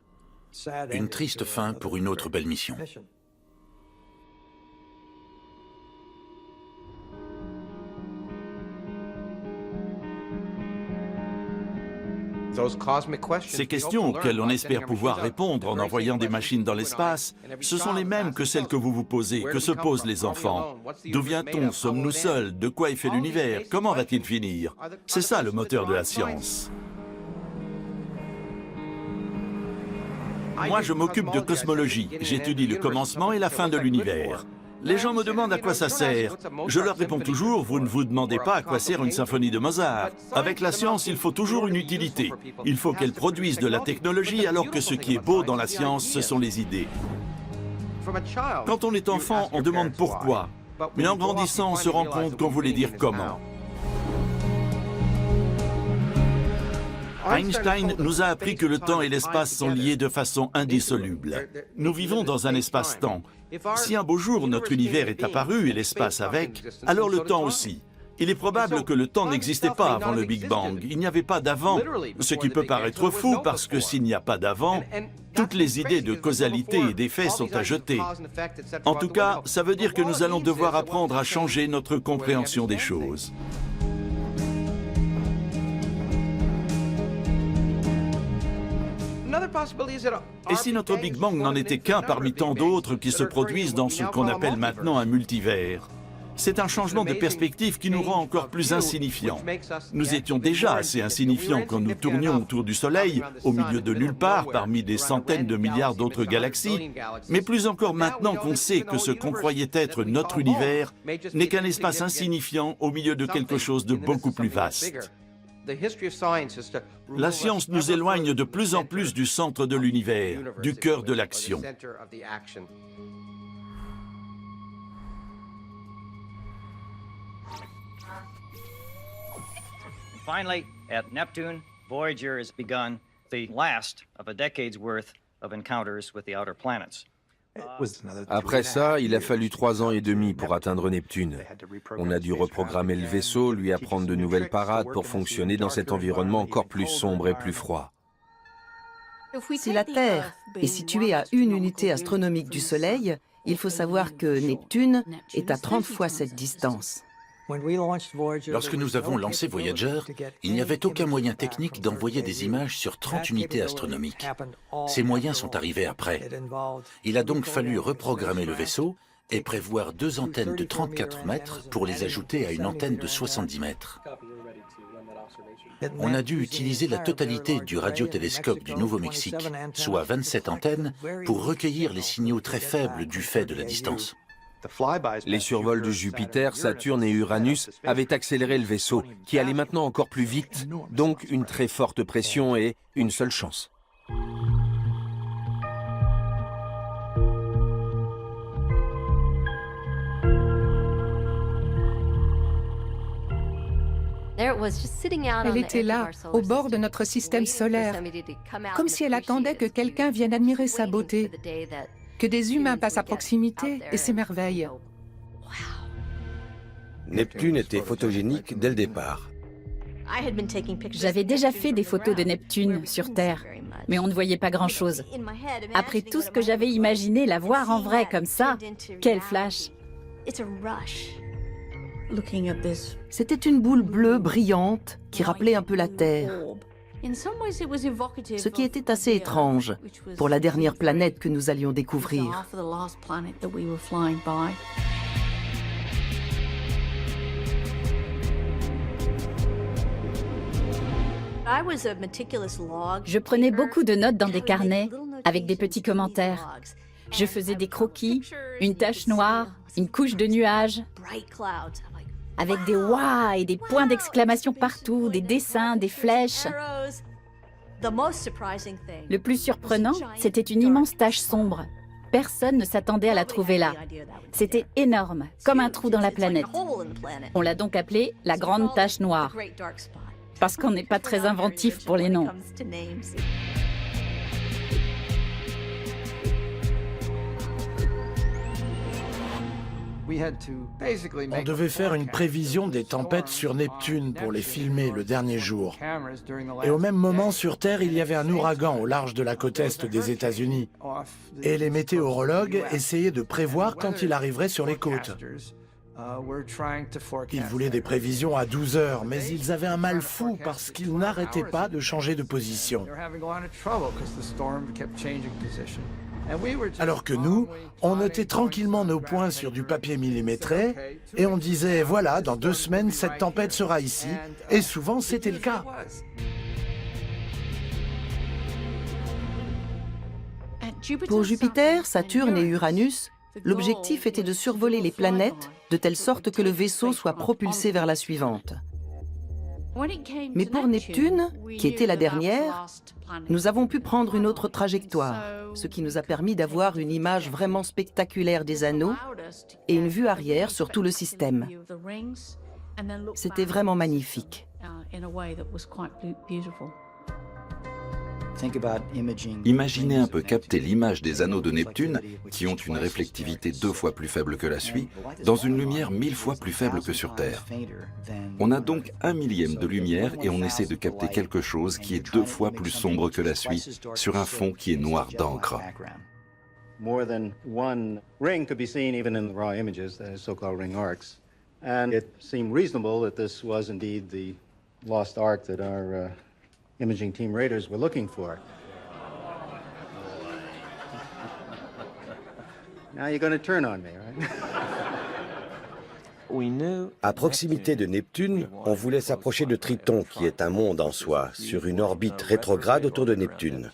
Une triste fin pour une autre belle mission. Ces questions auxquelles on espère pouvoir répondre en envoyant des machines dans l'espace, ce sont les mêmes que celles que vous vous posez, que se posent les enfants. D'où vient-on? Sommes-nous seuls? De quoi est fait l'univers? Comment va-t-il finir? C'est ça le moteur de la science. Moi, je m'occupe de cosmologie. J'étudie le commencement et la fin de l'univers. Les gens me demandent à quoi ça sert. Je leur réponds toujours, vous ne vous demandez pas à quoi sert une symphonie de Mozart. Avec la science, il faut toujours une utilité. Il faut qu'elle produise de la technologie, alors que ce qui est beau dans la science, ce sont les idées. Quand on est enfant, on demande pourquoi. Mais en grandissant, on se rend compte qu'on voulait dire comment. Einstein nous a appris que le temps et l'espace sont liés de façon indissoluble. Nous vivons dans un espace-temps. Si un beau jour notre univers est apparu et l'espace avec, alors le temps aussi. Il est probable que le temps n'existait pas avant le Big Bang. Il n'y avait pas d'avant, ce qui peut paraître fou parce que s'il n'y a pas d'avant, toutes les idées de causalité et d'effet sont à jeter. En tout cas, ça veut dire que nous allons devoir apprendre à changer notre compréhension des choses. Et si notre Big Bang n'en était qu'un parmi tant d'autres qui se produisent dans ce qu'on appelle maintenant un multivers? C'est un changement de perspective qui nous rend encore plus insignifiants. Nous étions déjà assez insignifiants quand nous tournions autour du Soleil, au milieu de nulle part, parmi des centaines de milliards d'autres galaxies, mais plus encore maintenant qu'on sait que ce qu'on croyait être notre univers n'est qu'un espace insignifiant au milieu de quelque chose de beaucoup plus vaste. La science nous éloigne de plus en plus du centre de l'univers, du cœur de l'action. Finally, at Neptune, Voyager has begun the last of a decade's worth of encounters with the outer planets. Après ça, il a fallu 3 ans et demi pour atteindre Neptune. On a dû reprogrammer le vaisseau, lui apprendre de nouvelles parades pour fonctionner dans cet environnement encore plus sombre et plus froid. Si la Terre est située à 1 unité astronomique du Soleil, il faut savoir que Neptune est à 30 fois cette distance. Lorsque nous avons lancé Voyager, il n'y avait aucun moyen technique d'envoyer des images sur 30 unités astronomiques. Ces moyens sont arrivés après. Il a donc fallu reprogrammer le vaisseau et prévoir 2 antennes de 34 mètres pour les ajouter à une antenne de 70 mètres. On a dû utiliser la totalité du radiotélescope du Nouveau-Mexique, soit 27 antennes, pour recueillir les signaux très faibles du fait de la distance. Les survols de Jupiter, Saturne et Uranus avaient accéléré le vaisseau, qui allait maintenant encore plus vite, donc une très forte pression et une seule chance. Elle était là, au bord de notre système solaire, comme si elle attendait que quelqu'un vienne admirer sa beauté, que des humains passent à proximité et s'émerveillent. Neptune était photogénique dès le départ. J'avais déjà fait des photos de Neptune sur Terre, mais on ne voyait pas grand-chose. Après tout ce que j'avais imaginé, la voir en vrai comme ça, quel flash! C'était une boule bleue brillante qui rappelait un peu la Terre. Ce qui était assez étrange pour la dernière planète que nous allions découvrir. Je prenais beaucoup de notes dans des carnets avec des petits commentaires. Je faisais des croquis, une tache noire, une couche de nuages, avec des « waouh » et des points d'exclamation partout, des dessins, des flèches. Le plus surprenant, c'était une immense tache sombre. Personne ne s'attendait à la trouver là. C'était énorme, comme un trou dans la planète. On l'a donc appelée la Grande Tache Noire, parce qu'on n'est pas très inventif pour les noms. On devait faire une prévision des tempêtes sur Neptune pour les filmer le dernier jour. Et au même moment, sur Terre, il y avait un ouragan au large de la côte est des États-Unis. Et les météorologues essayaient de prévoir quand il arriverait sur les côtes. Ils voulaient des prévisions à 12 heures, mais ils avaient un mal fou parce qu'ils n'arrêtaient pas de changer de position. Alors que nous, on notait tranquillement nos points sur du papier millimétré et on disait, voilà, dans 2 semaines, cette tempête sera ici. Et souvent, c'était le cas. Pour Jupiter, Saturne et Uranus, l'objectif était de survoler les planètes de telle sorte que le vaisseau soit propulsé vers la suivante. Mais pour Neptune, qui était la dernière, nous avons pu prendre une autre trajectoire, ce qui nous a permis d'avoir une image vraiment spectaculaire des anneaux et une vue arrière sur tout le système. C'était vraiment magnifique. Imaginez un peu capter l'image des anneaux de Neptune, qui ont une réflectivité 2 fois plus faible que la suie, dans une lumière 1000 fois plus faible que sur Terre. On a donc 1/1000 de lumière et on essaie de capter quelque chose qui est 2 fois plus sombre que la suie, sur un fond qui est noir d'encre. More than one ring could be seen even in the raw images, the so-called ring arcs. And it seemed reasonable that this was indeed the lost arc that our imaging team raters were looking for. Now you're going to turn on me, right? À proximité de Neptune, on voulait s'approcher de Triton, qui est un monde en soi, sur une orbite rétrograde autour de Neptune.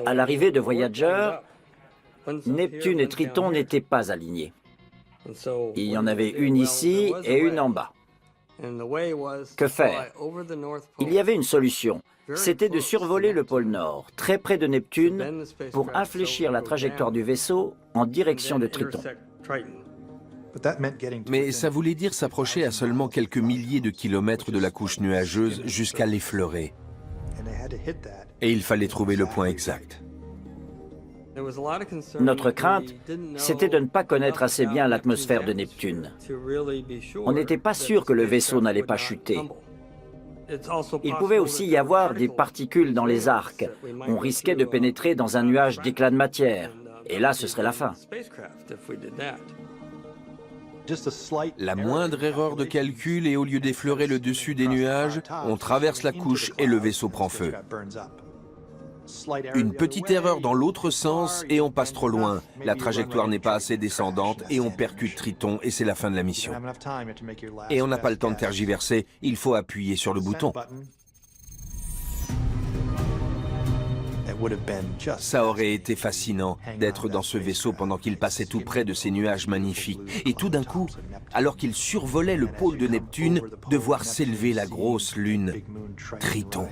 À l'arrivée de Voyager, Neptune et Triton n'étaient pas alignés. Il y en avait une ici et une en bas. Que faire? Il y avait une solution. C'était de survoler le pôle Nord, très près de Neptune, pour infléchir la trajectoire du vaisseau en direction de Triton. Mais ça voulait dire s'approcher à seulement quelques milliers de kilomètres de la couche nuageuse jusqu'à l'effleurer. Et il fallait trouver le point exact. Notre crainte, c'était de ne pas connaître assez bien l'atmosphère de Neptune. On n'était pas sûr que le vaisseau n'allait pas chuter. Il pouvait aussi y avoir des particules dans les arcs. On risquait de pénétrer dans un nuage d'éclats de matière. Et là, ce serait la fin. La moindre erreur de calcul et au lieu d'effleurer le dessus des nuages, on traverse la couche et le vaisseau prend feu. Une petite erreur dans l'autre sens et on passe trop loin. La trajectoire n'est pas assez descendante et on percute Triton et c'est la fin de la mission. Et on n'a pas le temps de tergiverser, il faut appuyer sur le bouton. Ça aurait été fascinant d'être dans ce vaisseau pendant qu'il passait tout près de ces nuages magnifiques. Et tout d'un coup, alors qu'il survolait le pôle de Neptune, de voir s'élever la grosse lune, Triton.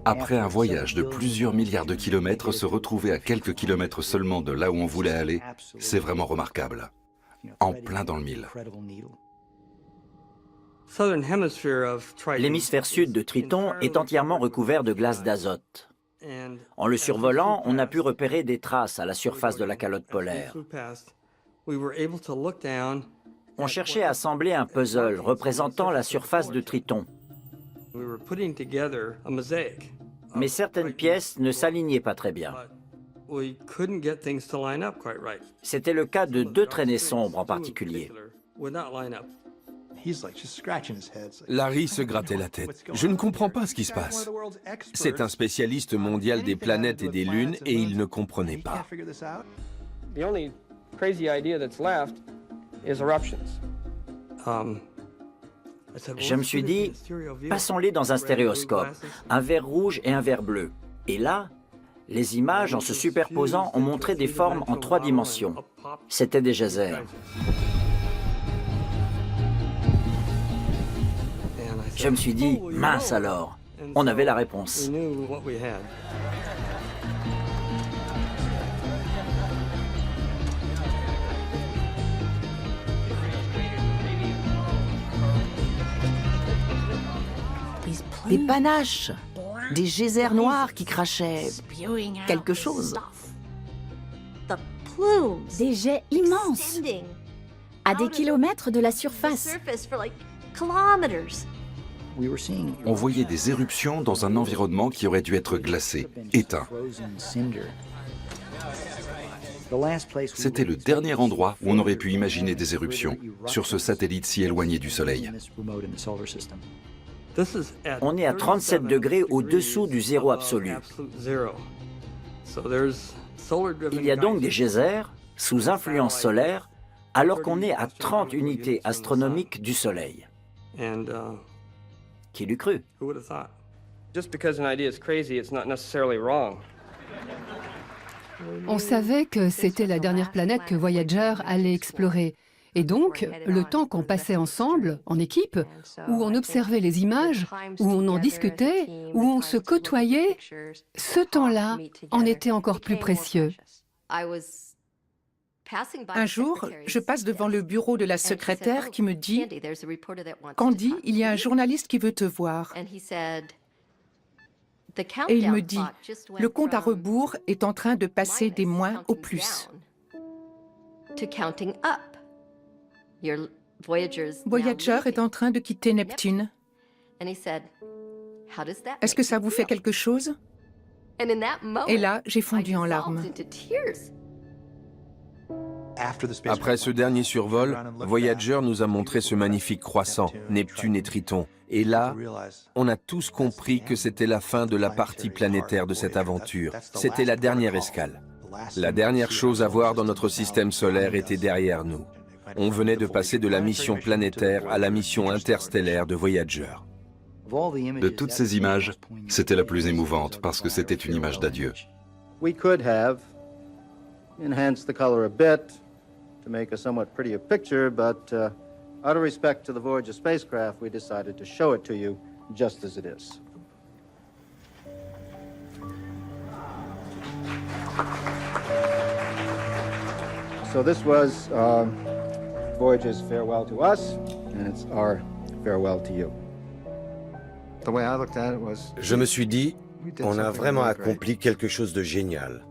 Après un voyage de plusieurs milliards de kilomètres, se retrouver à quelques kilomètres seulement de là où on voulait aller, c'est vraiment remarquable. En plein dans le mille. L'hémisphère sud de Triton est entièrement recouvert de glace d'azote. En le survolant, on a pu repérer des traces à la surface de la calotte polaire. On cherchait à assembler un puzzle représentant la surface de Triton. Mais certaines pièces ne s'alignaient pas très bien. C'était le cas de 2 traînées sombres en particulier. Larry se grattait la tête. Je ne comprends pas ce qui se passe. C'est un spécialiste mondial des planètes et des lunes et il ne comprenait pas. Je me suis dit, passons-les dans un stéréoscope, un verre rouge et un verre bleu. Et là, les images, en se superposant, ont montré des formes en 3 dimensions. C'était des geysers. Je me suis dit, mince alors, on avait la réponse. Des panaches, des geysers noirs qui crachaient quelque chose. Des jets immenses, à des kilomètres de la surface. On voyait des éruptions dans un environnement qui aurait dû être glacé, éteint. C'était le dernier endroit où on aurait pu imaginer des éruptions, sur ce satellite si éloigné du Soleil. On est à 37 degrés au-dessous du zéro absolu. Il y a donc des geysers, sous influence solaire, alors qu'on est à 30 unités astronomiques du Soleil. Qui l'eût cru? On savait que c'était la dernière planète que Voyager allait explorer. Et donc, le temps qu'on passait ensemble, en équipe, où on observait les images, où on en discutait, où on se côtoyait, ce temps-là en était encore plus précieux. Un jour, je passe devant le bureau de la secrétaire qui me dit « Candy, il y a un journaliste qui veut te voir. » Et il me dit « Le compte à rebours est en train de passer des moins au plus. » Voyager est en train de quitter Neptune. Est-ce que ça vous fait quelque chose? Et là, j'ai fondu en larmes. Après ce dernier survol, Voyager nous a montré ce magnifique croissant, Neptune et Triton. Et là, on a tous compris que c'était la fin de la partie planétaire de cette aventure. C'était la dernière escale. La dernière chose à voir dans notre système solaire était derrière nous. On venait de passer de la mission planétaire à la mission interstellaire de Voyager. De toutes ces images, c'était la plus émouvante parce que c'était une image d'adieu. We could have enhanced the color a bit to make a somewhat prettier picture, but out of respect to the Voyager spacecraft, we decided to show it to you just as it is. So this was Voyager's farewell to us, and it's our farewell to you. The way I looked at it was, Je me suis dit, on a vraiment accompli quelque chose de génial.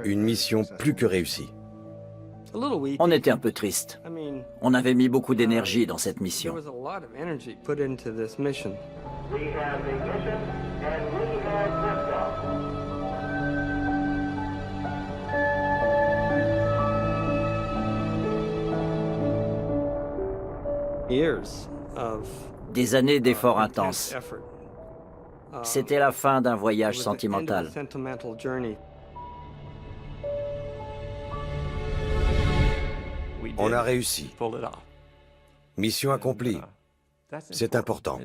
Une mission plus que réussie. On était un peu triste. On avait mis beaucoup d'énergie dans cette mission. Des années d'efforts intenses. C'était la fin d'un voyage sentimental. On a réussi. Mission accomplie. C'est important.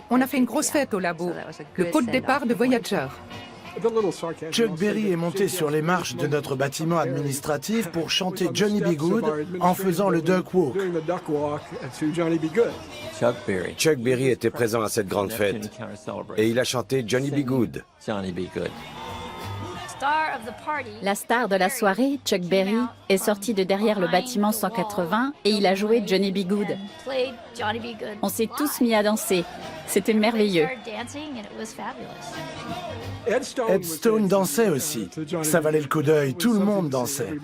On a fait une grosse fête au labo, le pot de départ de Voyager. Chuck Berry est monté sur les marches de notre bâtiment administratif pour chanter Johnny B. Good en faisant le Duck Walk. Chuck Berry était présent à cette grande fête et il a chanté Johnny B. Good. La star de la soirée, Chuck Berry, est sorti de derrière le bâtiment 180 et il a joué Johnny B. Good. On s'est tous mis à danser. C'était merveilleux. Ed Stone dansait aussi. Ça valait le coup d'œil, tout le monde dansait.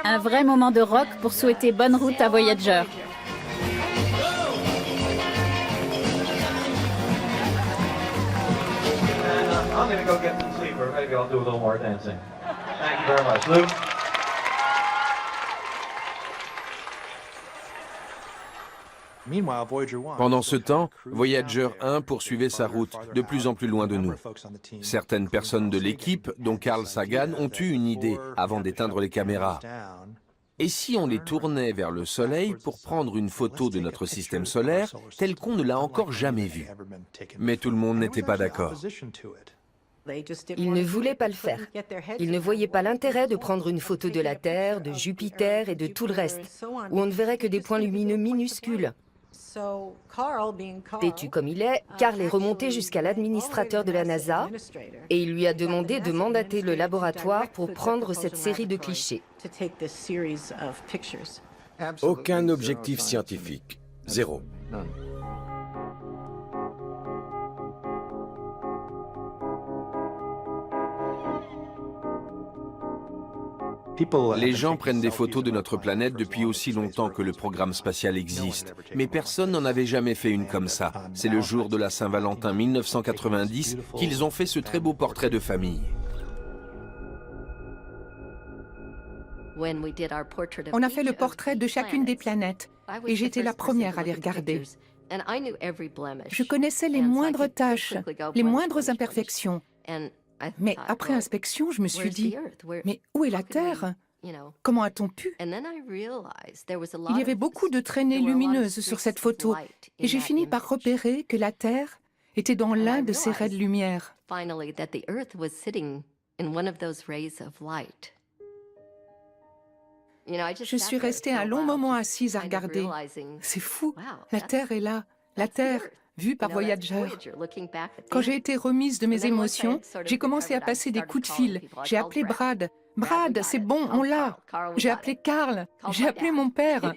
Un vrai moment de rock pour souhaiter bonne route à Voyager. I'm going to go get some sleep, or maybe I'll do a little more dancing. Thank you very much. Luke? Pendant ce temps, Voyager 1 poursuivait sa route, de plus en plus loin de nous. Certaines personnes de l'équipe, dont Carl Sagan, ont eu une idée avant d'éteindre les caméras. Et si on les tournait vers le Soleil pour prendre une photo de notre système solaire tel qu'on ne l'a encore jamais vu? Mais tout le monde n'était pas d'accord. Ils ne voulaient pas le faire. Ils ne voyaient pas l'intérêt de prendre une photo de la Terre, de Jupiter et de tout le reste, où on ne verrait que des points lumineux minuscules. Têtu comme il est, Carl est remonté jusqu'à l'administrateur de la NASA et il lui a demandé de mandater le laboratoire pour prendre cette série de clichés. Aucun objectif scientifique. Zéro. Les gens prennent des photos de notre planète depuis aussi longtemps que le programme spatial existe. Mais personne n'en avait jamais fait une comme ça. C'est le jour de la Saint-Valentin 1990 qu'ils ont fait ce très beau portrait de famille. On a fait le portrait de chacune des planètes et j'étais la première à les regarder. Je connaissais les moindres taches, les moindres imperfections. Mais après inspection, je me suis dit, mais où est la Terre ? Comment a-t-on pu ? Il y avait beaucoup de traînées lumineuses sur cette photo, et j'ai fini par repérer que la Terre était dans l'un de ces raies de lumière. Je suis restée un long moment assise à regarder. C'est fou, la Terre est là, la Terre vue par Voyager. Quand j'ai été remise de mes émotions, j'ai commencé à passer des coups de fil. J'ai appelé Brad. Brad, c'est bon, on l'a. J'ai appelé Carl. J'ai appelé mon père.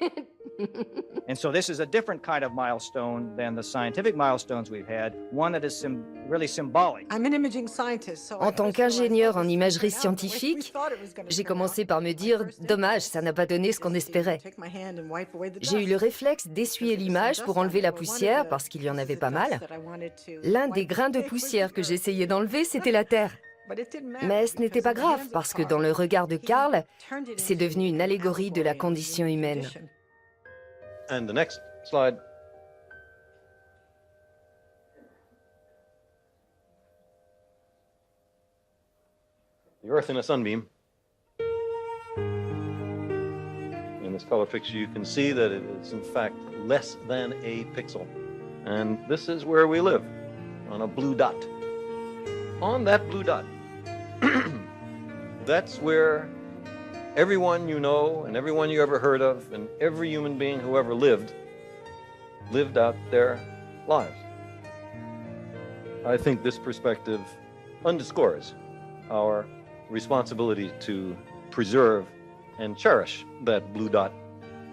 And so this is a different kind of milestone than the scientific milestones we've had, one that is really symbolic. En tant qu'ingénieur en imagerie scientifique, j'ai commencé par me dire « Dommage, ça n'a pas donné ce qu'on espérait ». J'ai eu le réflexe d'essuyer l'image pour enlever la poussière, parce qu'il y en avait pas mal. L'un des grains de poussière que j'essayais d'enlever, c'était la Terre. Mais ce n'était pas grave, parce que dans le regard de Carl, c'est devenu une allégorie de la condition humaine. And the next slide. The Earth in a sunbeam. In this color picture, you can see that it is in fact less than a pixel. And this is where we live, on a blue dot. On that blue dot, that's where everyone you know and everyone you ever heard of and every human being who ever lived out their lives. I think this perspective underscores our responsibility to preserve and cherish that blue dot,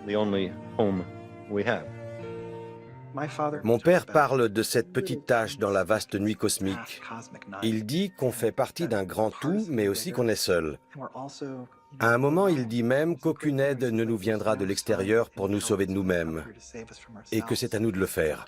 the only home we have. Mon père parle de cette petite tache dans la vaste nuit cosmique. Il dit qu'on fait partie d'un grand tout, mais aussi qu'on est seul. À un moment, il dit même qu'aucune aide ne nous viendra de l'extérieur pour nous sauver de nous-mêmes, et que c'est à nous de le faire.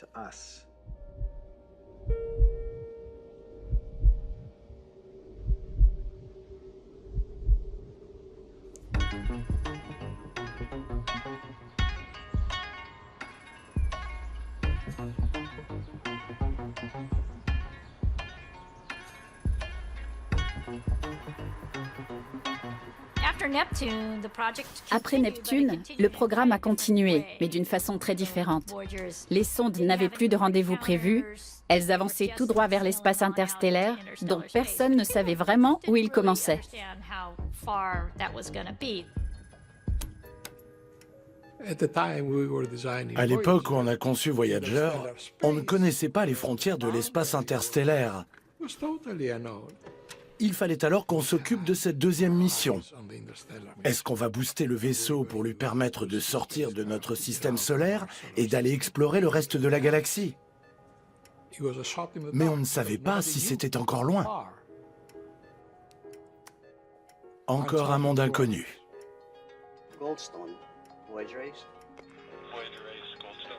Après Neptune, le programme a continué, mais d'une façon très différente. Les sondes n'avaient plus de rendez-vous prévus, elles avançaient tout droit vers l'espace interstellaire, dont personne ne savait vraiment où il commençait. À l'époque où on a conçu Voyager, on ne connaissait pas les frontières de l'espace interstellaire. Il fallait alors qu'on s'occupe de cette deuxième mission. Est-ce qu'on va booster le vaisseau pour lui permettre de sortir de notre système solaire et d'aller explorer le reste de la galaxie? Mais on ne savait pas si c'était encore loin. Encore un monde inconnu. Goldstone, Voyager Ace. Voyager Ace, Goldstone.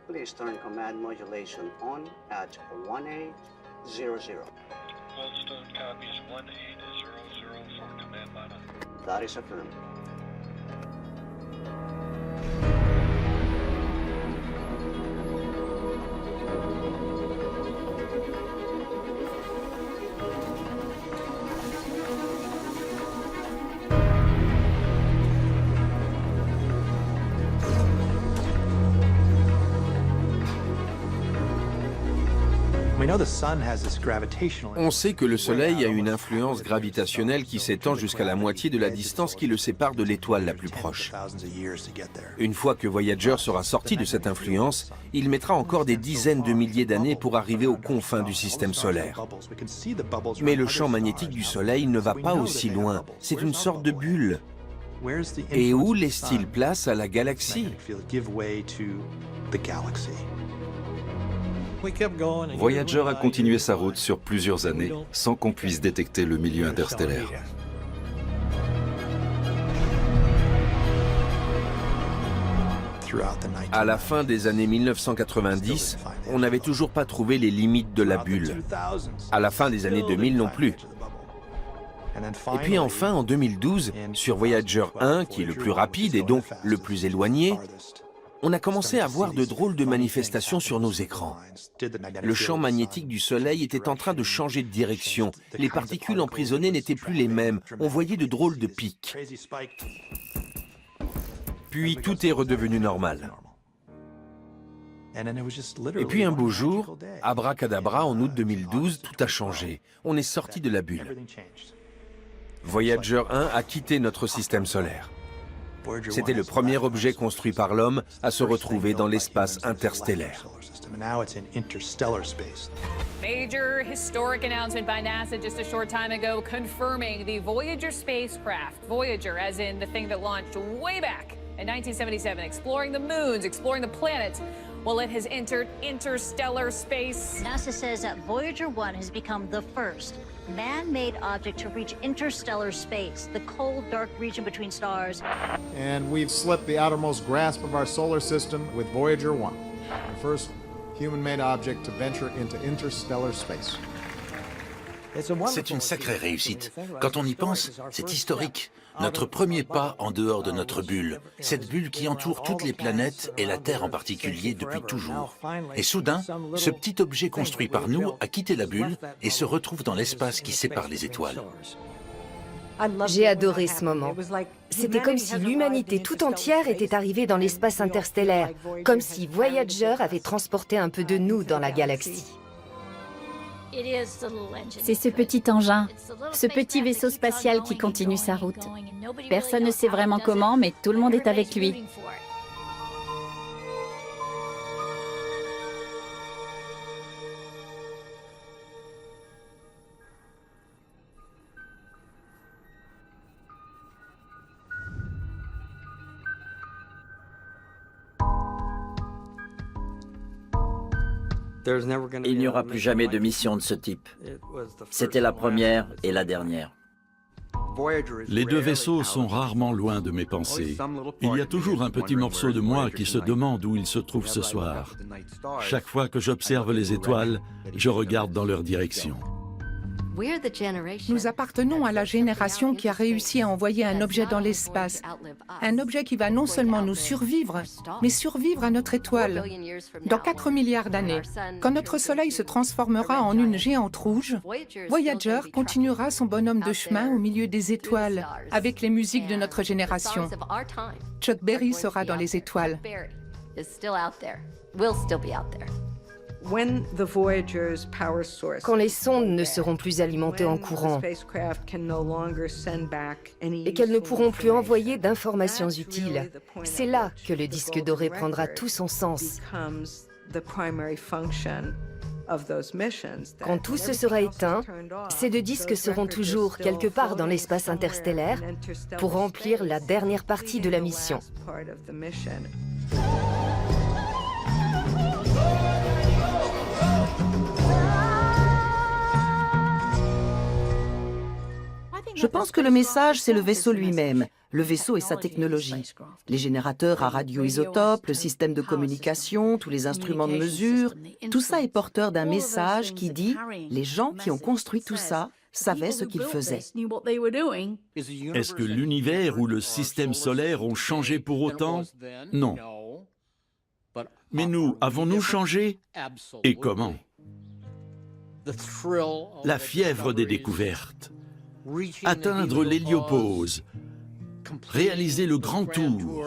Please turn command modulation on at 1800. Goldstone copies 1800 for command model. That is affirmed. On sait que le Soleil a une influence gravitationnelle qui s'étend jusqu'à la moitié de la distance qui le sépare de l'étoile la plus proche. Une fois que Voyager sera sorti de cette influence, il mettra encore des dizaines de milliers d'années pour arriver aux confins du système solaire. Mais le champ magnétique du Soleil ne va pas aussi loin, c'est une sorte de bulle. Et où laisse-t-il place à la galaxie ? Voyager a continué sa route sur plusieurs années sans qu'on puisse détecter le milieu interstellaire. À la fin des années 1990, on n'avait toujours pas trouvé les limites de la bulle. À la fin des années 2000 non plus. Et puis enfin, en 2012, sur Voyager 1, qui est le plus rapide et donc le plus éloigné, on a commencé à voir de drôles de manifestations sur nos écrans. Le champ magnétique du Soleil était en train de changer de direction. Les particules emprisonnées n'étaient plus les mêmes. On voyait de drôles de pics. Puis tout est redevenu normal. Et puis un beau jour, abracadabra, en août 2012, tout a changé. On est sorti de la bulle. Voyager 1 a quitté notre système solaire. C'était le premier objet construit par l'homme à se retrouver dans l'espace interstellaire. Major historic announcement by NASA just a short time ago confirming the Voyager spacecraft. Voyager as in the thing that launched way back in 1977, exploring the moons, exploring the planets. Well, it has entered interstellar space. NASA says that Voyager 1 has become the first man-made object to reach interstellar space, the cold, dark region between stars. And we've slipped the outermost grasp of our solar system with Voyager 1, the first human-made object to venture into interstellar space. C'est une sacrée réussite. Quand on y pense, c'est historique. Notre premier pas en dehors de notre bulle, cette bulle qui entoure toutes les planètes et la Terre en particulier depuis toujours. Et soudain, ce petit objet construit par nous a quitté la bulle et se retrouve dans l'espace qui sépare les étoiles. J'ai adoré ce moment. C'était comme si l'humanité tout entière était arrivée dans l'espace interstellaire, comme si Voyager avait transporté un peu de nous dans la galaxie. C'est ce petit engin, ce petit vaisseau spatial qui continue sa route. Personne ne sait vraiment comment, mais tout le monde est avec lui. Il n'y aura plus jamais de mission de ce type. C'était la première et la dernière. Les deux vaisseaux sont rarement loin de mes pensées. Il y a toujours un petit morceau de moi qui se demande où ils se trouvent ce soir. Chaque fois que j'observe les étoiles, je regarde dans leur direction. Nous appartenons à la génération qui a réussi à envoyer un objet dans l'espace. Un objet qui va non seulement nous survivre, mais survivre à notre étoile. Dans 4 milliards d'années, quand notre Soleil se transformera en une géante rouge, Voyager continuera son bonhomme de chemin au milieu des étoiles, avec les musiques de notre génération. Chuck Berry sera dans les étoiles. Quand les sondes ne seront plus alimentées en courant et qu'elles ne pourront plus envoyer d'informations utiles, c'est là que le disque doré prendra tout son sens. Quand tout se sera éteint, ces deux disques seront toujours quelque part dans l'espace interstellaire pour remplir la dernière partie de la mission. Je pense que le message, c'est le vaisseau lui-même, le vaisseau et sa technologie. Les générateurs à radioisotopes, le système de communication, tous les instruments de mesure, tout ça est porteur d'un message qui dit « Les gens qui ont construit tout ça savaient ce qu'ils faisaient ». Est-ce que l'univers ou le système solaire ont changé pour autant? Non. Mais nous, avons-nous changé? Et comment? La fièvre des découvertes. Atteindre l'héliopause, réaliser le grand tour.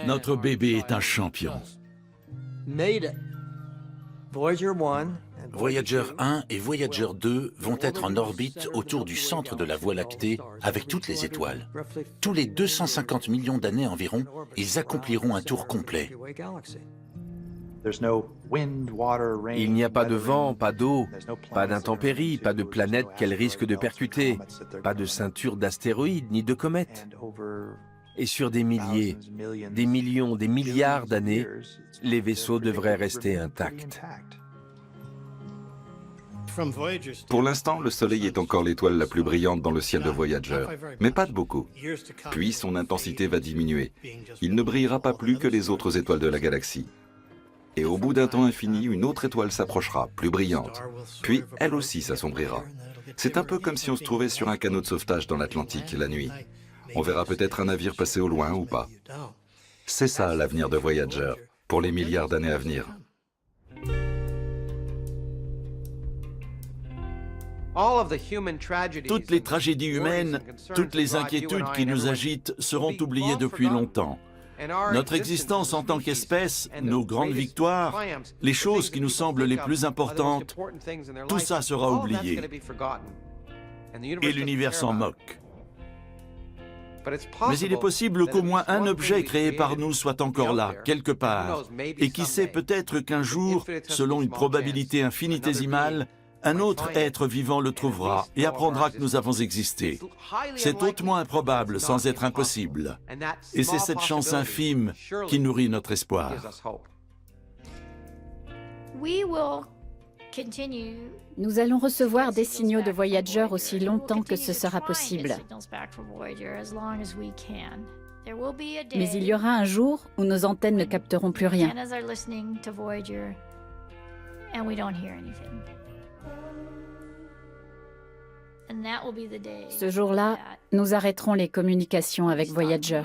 Notre bébé est un champion. Voyager 1 et Voyager 2 vont être en orbite autour du centre de la Voie lactée avec toutes les étoiles. Tous les 250 millions d'années environ, ils accompliront un tour complet. Il n'y a pas de vent, pas d'eau, pas d'intempéries, pas de planètes qu'elles risquent de percuter, pas de ceinture d'astéroïdes ni de comètes. Et sur des milliers, des millions, des milliards d'années, les vaisseaux devraient rester intacts. Pour l'instant, le Soleil est encore l'étoile la plus brillante dans le ciel de Voyager, mais pas de beaucoup. Puis son intensité va diminuer. Il ne brillera pas plus que les autres étoiles de la galaxie. Et au bout d'un temps infini, une autre étoile s'approchera, plus brillante. Puis, elle aussi s'assombrira. C'est un peu comme si on se trouvait sur un canot de sauvetage dans l'Atlantique la nuit. On verra peut-être un navire passer au loin ou pas. C'est ça l'avenir de Voyager, pour les milliards d'années à venir. Toutes les tragédies humaines, toutes les inquiétudes qui nous agitent seront oubliées depuis longtemps. Notre existence en tant qu'espèce, nos grandes victoires, les choses qui nous semblent les plus importantes, tout ça sera oublié. Et l'univers s'en moque. Mais il est possible qu'au moins un objet créé par nous soit encore là, quelque part. Et qui sait, peut-être qu'un jour, selon une probabilité infinitésimale, un autre être vivant le trouvera et apprendra que nous avons existé. C'est hautement improbable sans être impossible. Et c'est cette chance infime qui nourrit notre espoir. Nous allons recevoir des signaux de Voyager aussi longtemps que ce sera possible. Mais il y aura un jour où nos antennes ne capteront plus rien. Ce jour-là, nous arrêterons les communications avec Voyager.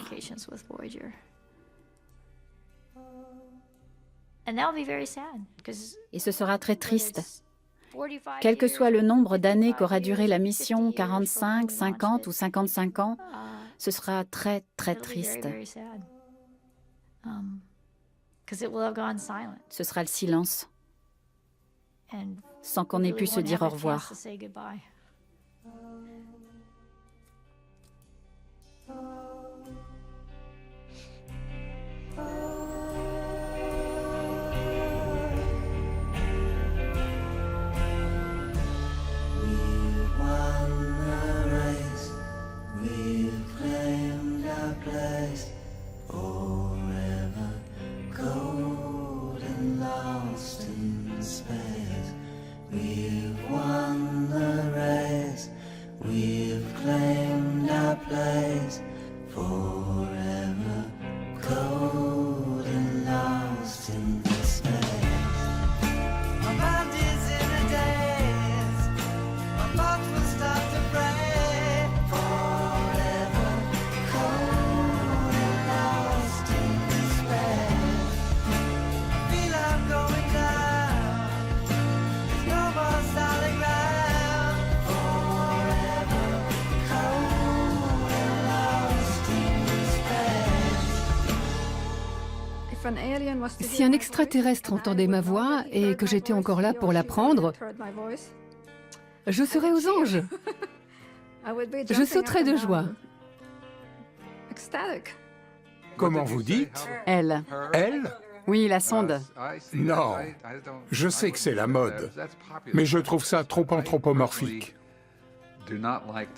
Et ce sera très triste. Quel que soit le nombre d'années qu'aura duré la mission, 45, 50 ou 55 ans, ce sera très, très triste. Ce sera le silence, sans qu'on ait pu se dire au revoir. Si un extraterrestre entendait ma voix et que j'étais encore là pour l'apprendre, je serais aux anges. Je sauterais de joie. Comment vous dites? Elle. Elle? Oui, la sonde. Non. Je sais que c'est la mode, mais je trouve ça trop anthropomorphique.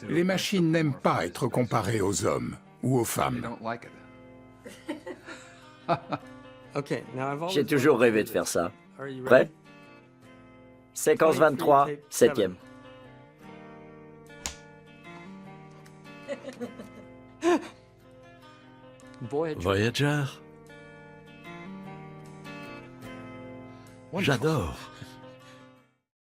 Les machines n'aiment pas être comparées aux hommes ou aux femmes. J'ai toujours rêvé de faire ça. Prêt? Séquence 23, 7e. Voyager. J'adore.